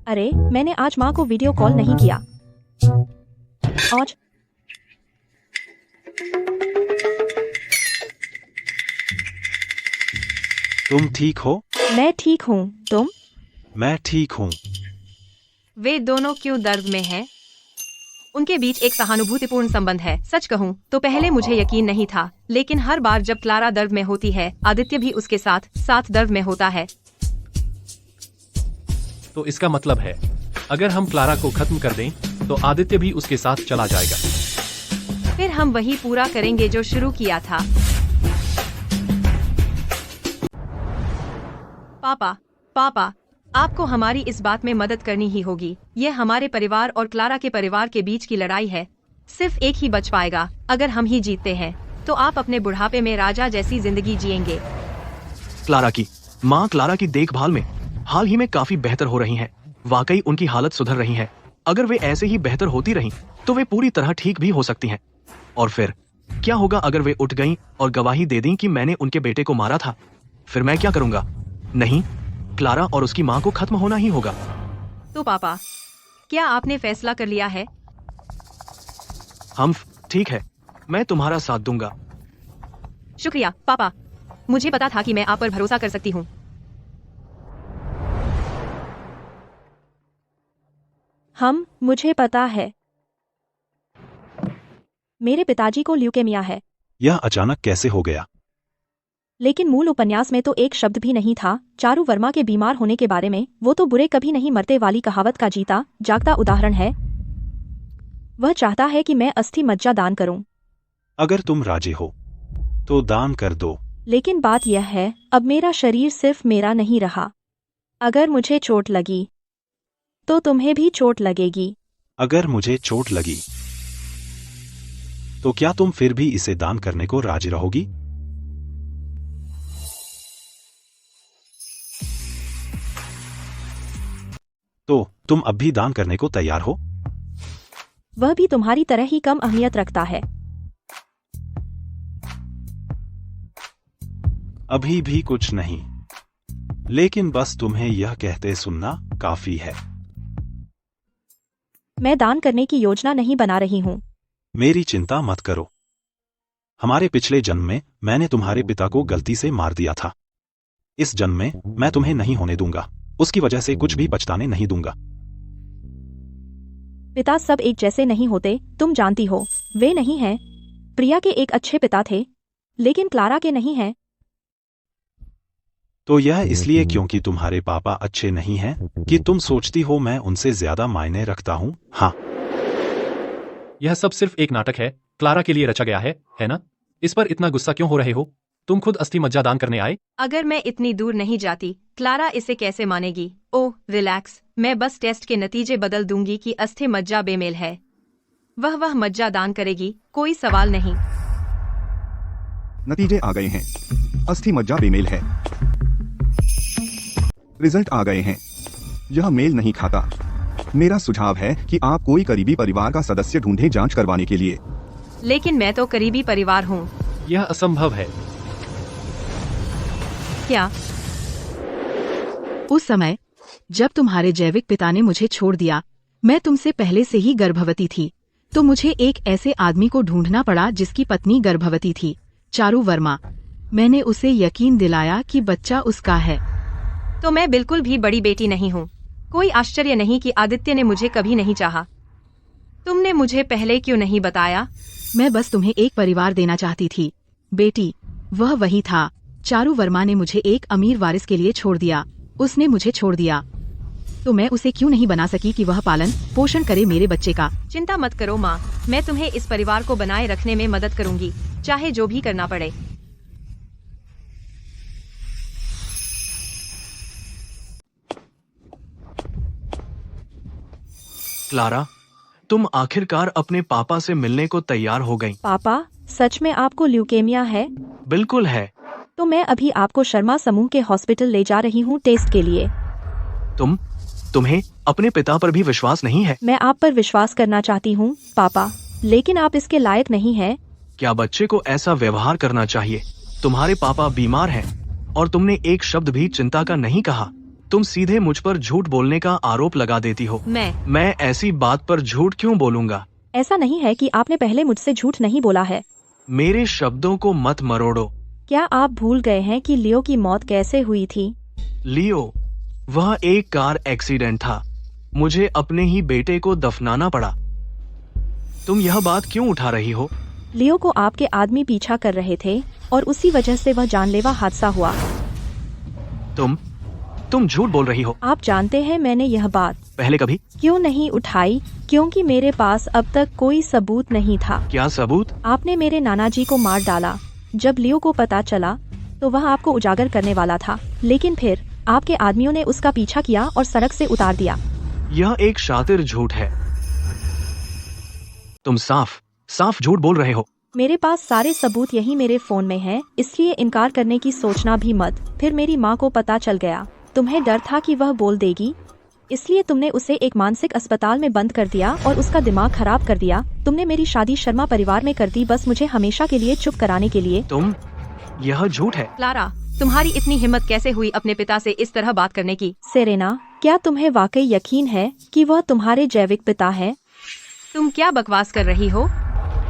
अरे, मैंने आज माँ को वीडियो कॉल नहीं किया। आज तुम ठीक हो? मैं ठीक हूँ, तुम? मैं ठीक हूँ। वे दोनों क्यों दर्द में हैं? उनके बीच एक सहानुभूतिपूर्ण संबंध है। सच कहूँ तो पहले मुझे यकीन नहीं था, लेकिन हर बार जब क्लारा दर्द में होती है, आदित्य भी उसके साथ साथ दर्द में होता है। तो इसका मतलब है, अगर हम क्लारा को खत्म कर दें, तो आदित्य भी उसके साथ चला जाएगा। फिर हम वही पूरा करेंगे जो शुरू किया था। पापा, पापा, आपको हमारी इस बात में मदद करनी ही होगी। यह हमारे परिवार और क्लारा के परिवार के बीच की लड़ाई है। सिर्फ एक ही बच पाएगा। अगर हम ही जीतते हैं, तो आप अपने बुढ़ापे में राजा जैसी जिंदगी जिएंगे। क्लारा की माँ क्लारा की देखभाल में हाल ही में काफी बेहतर हो रही हैं। वाकई उनकी हालत सुधर रही है। अगर वे ऐसे ही बेहतर होती रहीं, तो वे पूरी तरह ठीक भी हो सकती हैं। और फिर क्या होगा अगर वे उठ गईं और गवाही दे दी कि मैंने उनके बेटे को मारा था? फिर मैं क्या करूंगा? नहीं, क्लारा और उसकी माँ को खत्म होना ही होगा। तो पापा, क्या आपने फैसला कर लिया है? हम ठीक है, मैं तुम्हारा साथ दूंगा। शुक्रिया पापा, मुझे पता था कि मैं आप पर भरोसा कर सकती हूँ। मुझे पता है। मेरे पिताजी को ल्यूकेमिया है। यह अचानक कैसे हो गया? लेकिन मूल उपन्यास में तो एक शब्द भी नहीं था चारू वर्मा के बीमार होने के बारे में। वो तो बुरे कभी नहीं मरते वाली कहावत का जीता जागता उदाहरण है। वह चाहता है कि मैं अस्थि मज्जा दान करूं। अगर तुम राजी हो, तो दान कर दो। लेकिन बात यह है, अब मेरा शरीर सिर्फ मेरा नहीं रहा। अगर मुझे चोट लगी, तो तुम्हें भी चोट लगेगी। अगर मुझे चोट लगी, तो क्या तुम फिर भी इसे दान करने को राजी रहोगी? तो तुम अब भी दान करने को तैयार हो? वह भी तुम्हारी तरह ही कम अहमियत रखता है। अभी भी कुछ नहीं, लेकिन बस तुम्हें यह कहते सुनना काफी है। मैं दान करने की योजना नहीं बना रही हूँ। मेरी चिंता मत करो। हमारे पिछले जन्म में मैंने तुम्हारे पिता को गलती से मार दिया था। इस जन्म में मैं तुम्हें नहीं होने दूंगा। उसकी वजह से कुछ भी पछताने नहीं दूंगा। पिता सब एक जैसे नहीं होते, तुम जानती हो। वे नहीं हैं। प्रिया के एक अच्छे पिता थे, लेकिन क्लारा के नहीं हैं। तो यह इसलिए क्योंकि तुम्हारे पापा अच्छे नहीं हैं कि तुम सोचती हो मैं उनसे ज्यादा मायने रखता हूँ? हाँ, यह सब सिर्फ एक नाटक है, क्लारा के लिए रचा गया है ना? इस पर इतना गुस्सा क्यों हो रहे हो? तुम खुद अस्थि मज्जा दान करने आए। अगर मैं इतनी दूर नहीं जाती, क्लारा इसे कैसे मानेगी? ओह रिलैक्स, मैं बस टेस्ट के नतीजे बदल दूंगी कि अस्थि मज्जा बेमेल है। वह मज्जा दान करेगी, कोई सवाल नहीं। नतीजे आ गए हैं। अस्थि मज्जा बेमेल है। रिजल्ट आ गए हैं। यह मेल नहीं खाता। मेरा सुझाव है कि आप कोई करीबी परिवार का सदस्य ढूंढें जांच करवाने के लिए। लेकिन मैं तो करीबी परिवार हूँ। यह असंभव है। क्या? उस समय जब तुम्हारे जैविक पिता ने मुझे छोड़ दिया, मैं तुमसे पहले से ही गर्भवती थी, तो मुझे एक ऐसे आदमी को ढूंढना पड़ा जिसकी पत्नी गर्भवती थी, चारू वर्मा। मैंने उसे यकीन दिलाया कि बच्चा उसका है। तो मैं बिल्कुल भी बड़ी बेटी नहीं हूँ। कोई आश्चर्य नहीं कि आदित्य ने मुझे कभी नहीं चाहा। तुमने मुझे पहले क्यों नहीं बताया? मैं बस तुम्हें एक परिवार देना चाहती थी, बेटी। वह वही था। चारू वर्मा ने मुझे एक अमीर वारिस के लिए छोड़ दिया। उसने मुझे छोड़ दिया, तो मैं उसे क्यों नहीं बना सकी कि वह पालन पोषण करे मेरे बच्चे का। चिंता मत करो माँ, मैं तुम्हें इस परिवार को बनाए रखने में मदद करूंगी, चाहे जो भी करना पड़े। क्लारा, तुम आखिरकार अपने पापा से मिलने को तैयार हो गईं। पापा, सच में आपको ल्यूकेमिया है? बिल्कुल है। तो मैं अभी आपको शर्मा समूह के हॉस्पिटल ले जा रही हूँ टेस्ट के लिए। तुम्हें अपने पिता पर भी विश्वास नहीं है? मैं आप पर विश्वास करना चाहती हूँ पापा, लेकिन आप इसके लायक नहीं हैं। क्या बच्चे को ऐसा व्यवहार करना चाहिए? तुम्हारे पापा बीमार हैं और तुमने एक शब्द भी चिंता का नहीं कहा। तुम सीधे मुझ पर झूठ बोलने का आरोप लगा देती हो। मैं ऐसी बात पर झूठ क्यों बोलूंगा? ऐसा नहीं है कि आपने पहले मुझसे झूठ नहीं बोला है। मेरे शब्दों को मत मरोड़ो। क्या आप भूल गए हैं कि लियो की मौत कैसे हुई थी? लियो, वह एक कार एक्सीडेंट था। मुझे अपने ही बेटे को दफनाना पड़ा। तुम यह बात क्यों उठा रही हो? लियो को आपके आदमी पीछा कर रहे थे और उसी वजह से वह जानलेवा हादसा हुआ। तुम झूठ बोल रही हो। आप जानते हैं मैंने यह बात पहले कभी क्यों नहीं उठाई? क्योंकि मेरे पास अब तक कोई सबूत नहीं था। क्या सबूत? आपने मेरे नाना जी को मार डाला। जब लियो को पता चला तो वह आपको उजागर करने वाला था, लेकिन फिर आपके आदमियों ने उसका पीछा किया और सड़क से उतार दिया। यह एक शातिर झूठ है। तुम साफ झूठ बोल रहे हो। मेरे पास सारे सबूत यही मेरे फोन में हैं, इसलिए इनकार करने की सोचना भी मत। फिर मेरी माँ को पता चल गया। तुम्हें डर था कि वह बोल देगी, इसलिए तुमने उसे एक मानसिक अस्पताल में बंद कर दिया और उसका दिमाग खराब कर दिया। तुमने मेरी शादी शर्मा परिवार में कर दी, बस मुझे हमेशा के लिए चुप कराने के लिए। यह झूठ है। क्लारा, तुम्हारी इतनी हिम्मत कैसे हुई अपने पिता से इस तरह बात करने की? सेरेना, क्या तुम्हें वाकई यकीन है कि वह तुम्हारे जैविक पिता है? तुम क्या बकवास कर रही हो?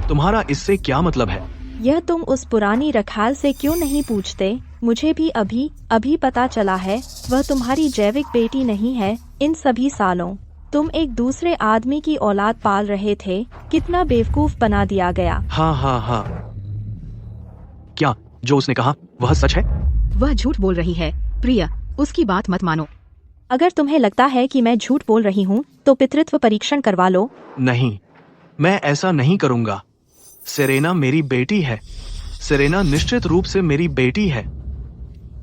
तुम्हारा इससे क्या मतलब है? यह तुम उस पुरानी रखाल से क्यों नहीं पूछते? मुझे भी अभी पता चला है वह तुम्हारी जैविक बेटी नहीं है। इन सभी सालों तुम एक दूसरे आदमी की औलाद पाल रहे थे। कितना बेवकूफ बना दिया गया। हाँ। क्या जो उसने कहा वह सच है? वह झूठ बोल रही है। प्रिया, उसकी बात मत मानो। अगर तुम्हें लगता है कि मैं झूठ बोल रही हूँ तो पितृत्व परीक्षण करवा लो। नहीं, मैं ऐसा नहीं करूँगा। सेरेना मेरी बेटी है। सेरेना निश्चित रूप से मेरी बेटी है।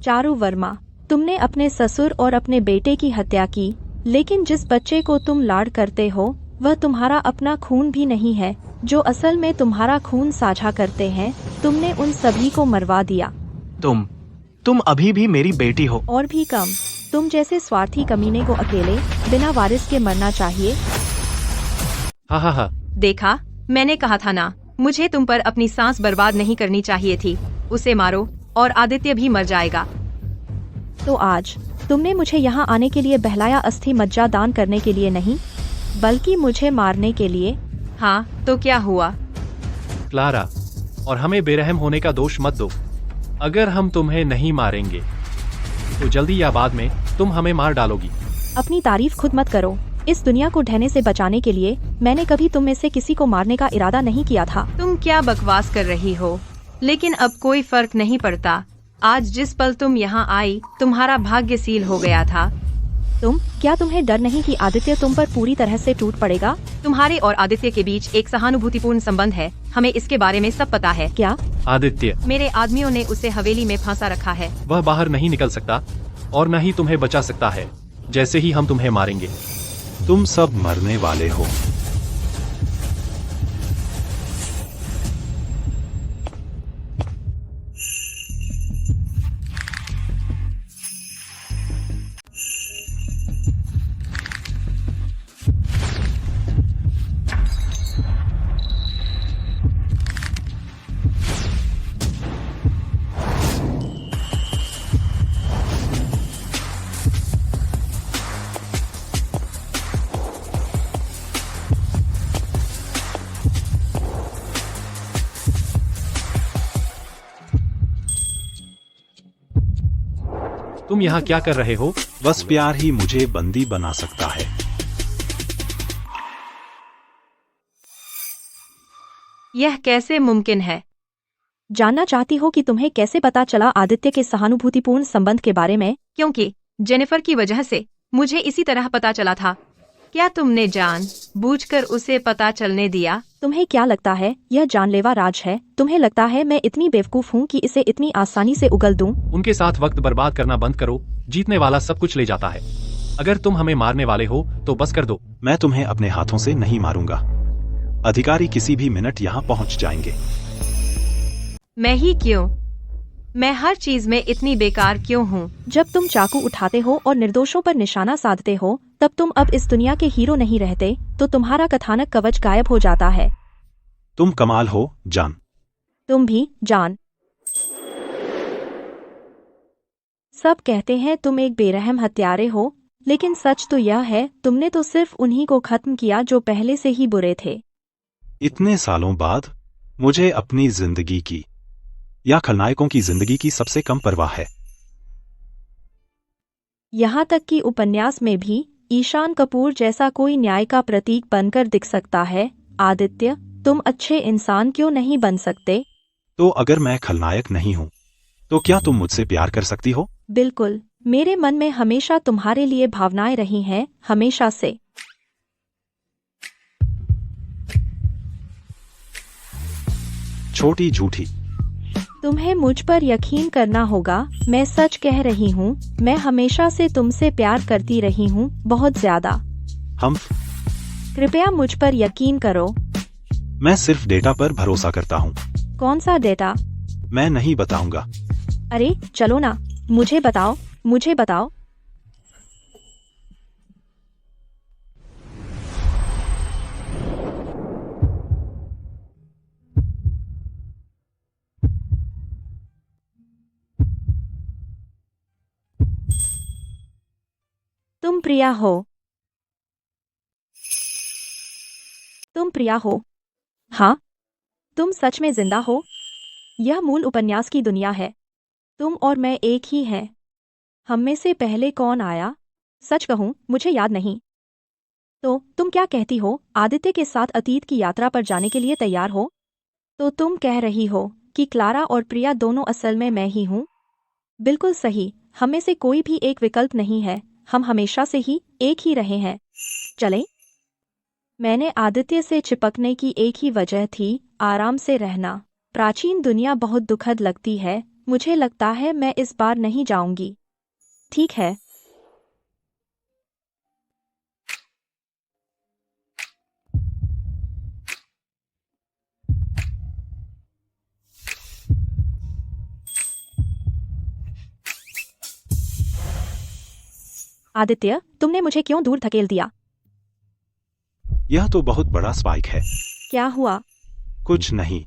चारू वर्मा, तुमने अपने ससुर और अपने बेटे की हत्या की, लेकिन जिस बच्चे को तुम लाड करते हो वह तुम्हारा अपना खून भी नहीं है, जो असल में तुम्हारा खून साझा करते हैं। तुमने उन सभी को मरवा दिया। तुम अभी भी मेरी बेटी हो। और भी कम। तुम जैसे स्वार्थी कमीने को अकेले बिना वारिस के मरना चाहिए। हाँ। देखा, मैंने कहा था ना, मुझे तुम पर अपनी सांस बर्बाद नहीं करनी चाहिए थी। उसे मारो और आदित्य भी मर जाएगा। तो आज तुमने मुझे यहाँ आने के लिए बहलाया, अस्थि मज्जा दान करने के लिए नहीं, बल्कि मुझे मारने के लिए। हाँ, तो क्या हुआ? क्लारा, और हमें बेरहम होने का दोष मत दो। अगर हम तुम्हें नहीं मारेंगे तो जल्दी या बाद में तुम हमें मार डालोगी। अपनी तारीफ खुद मत करो। इस दुनिया को ढहने से बचाने के लिए मैंने कभी तुम में से किसी को मारने का इरादा नहीं किया था। तुम क्या बकवास कर रही हो? लेकिन अब कोई फर्क नहीं पड़ता। आज जिस पल तुम यहाँ आई, तुम्हारा भाग्य सील हो गया था। क्या तुम्हें डर नहीं कि आदित्य तुम पर पूरी तरह से टूट पड़ेगा? तुम्हारे और आदित्य के बीच एक सहानुभूतिपूर्ण संबंध है। हमें इसके बारे में सब पता है। क्या? आदित्य, मेरे आदमियों ने उसे हवेली में फांसा रखा है। वह बाहर नहीं निकल सकता और न ही तुम्हें बचा सकता है। जैसे ही हम तुम्हें मारेंगे तुम सब मरने वाले हो। तुम यहाँ क्या कर रहे हो? बस प्यार ही मुझे बंदी बना सकता है। यह कैसे मुमकिन है? जानना चाहती हो कि तुम्हें कैसे पता चला आदित्य के सहानुभूतिपूर्ण संबंध के बारे में? क्योंकि जेनिफर की वजह से मुझे इसी तरह पता चला था। क्या तुमने जानबूझकर उसे पता चलने दिया? तुम्हें क्या लगता है यह जानलेवा राज है? तुम्हें लगता है मैं इतनी बेवकूफ हूँ कि इसे इतनी आसानी से उगल दूं? उनके साथ वक्त बर्बाद करना बंद करो। जीतने वाला सब कुछ ले जाता है। अगर तुम हमें मारने वाले हो तो बस कर दो। मैं तुम्हें अपने हाथों से नहीं मारूंगा। अधिकारी किसी भी मिनट यहाँ पहुँच जाएंगे। मैं ही क्यों? मैं हर चीज में इतनी बेकार क्यों हूँ? जब तुम चाकू उठाते हो और निर्दोषों पर निशाना साधते हो, तब तुम अब इस दुनिया के हीरो नहीं रहते, तो तुम्हारा कथानक कवच गायब हो जाता है। तुम कमाल हो, जान। तुम भी, जान। सब कहते हैं तुम एक बेरहम हत्यारे हो, लेकिन सच तो यह है तुमने तो सिर्फ उन्हीं को खत्म किया जो पहले से ही बुरे थे। इतने सालों बाद मुझे अपनी जिंदगी की या खलनायकों की जिंदगी की सबसे कम परवाह है। यहाँ तक कि उपन्यास में भी ईशान कपूर जैसा कोई न्याय का प्रतीक बनकर दिख सकता है। आदित्य, तुम अच्छे इंसान क्यों नहीं बन सकते? तो अगर मैं खलनायक नहीं हूँ, तो क्या तुम मुझसे प्यार कर सकती हो? बिल्कुल, मेरे मन में हमेशा तुम्हारे लिए भावनाएं रही हैं, हमेशा से। छोटी झूठी। तुम्हें मुझ पर यकीन करना होगा, मैं सच कह रही हूँ। मैं हमेशा से तुमसे प्यार करती रही हूँ, बहुत ज्यादा। हम कृपया मुझ पर यकीन करो। मैं सिर्फ डेटा पर भरोसा करता हूँ। कौन सा डेटा? मैं नहीं बताऊंगा। अरे चलो ना, मुझे बताओ, मुझे बताओ। तुम प्रिया हो। तुम प्रिया हो। हाँ, तुम सच में जिंदा हो। यह मूल उपन्यास की दुनिया है। तुम और मैं एक ही हैं। हम में से पहले कौन आया? सच कहूं, मुझे याद नहीं। तो तुम क्या कहती हो? आदित्य के साथ अतीत की यात्रा पर जाने के लिए तैयार हो? तो तुम कह रही हो कि क्लारा और प्रिया दोनों असल में मैं ही हूं? बिल्कुल सही, हम में से कोई भी एक विकल्प नहीं है। हम हमेशा से ही एक ही रहे हैं। चलें? मैंने आदित्य से चिपकने की एक ही वजह थी, आराम से रहना। प्राचीन दुनिया बहुत दुखद लगती है। मुझे लगता है मैं इस बार नहीं जाऊंगी। ठीक है। आदित्य, तुमने मुझे क्यों दूर धकेल दिया? यह तो बहुत बड़ा स्पाइक है। क्या हुआ? कुछ नहीं।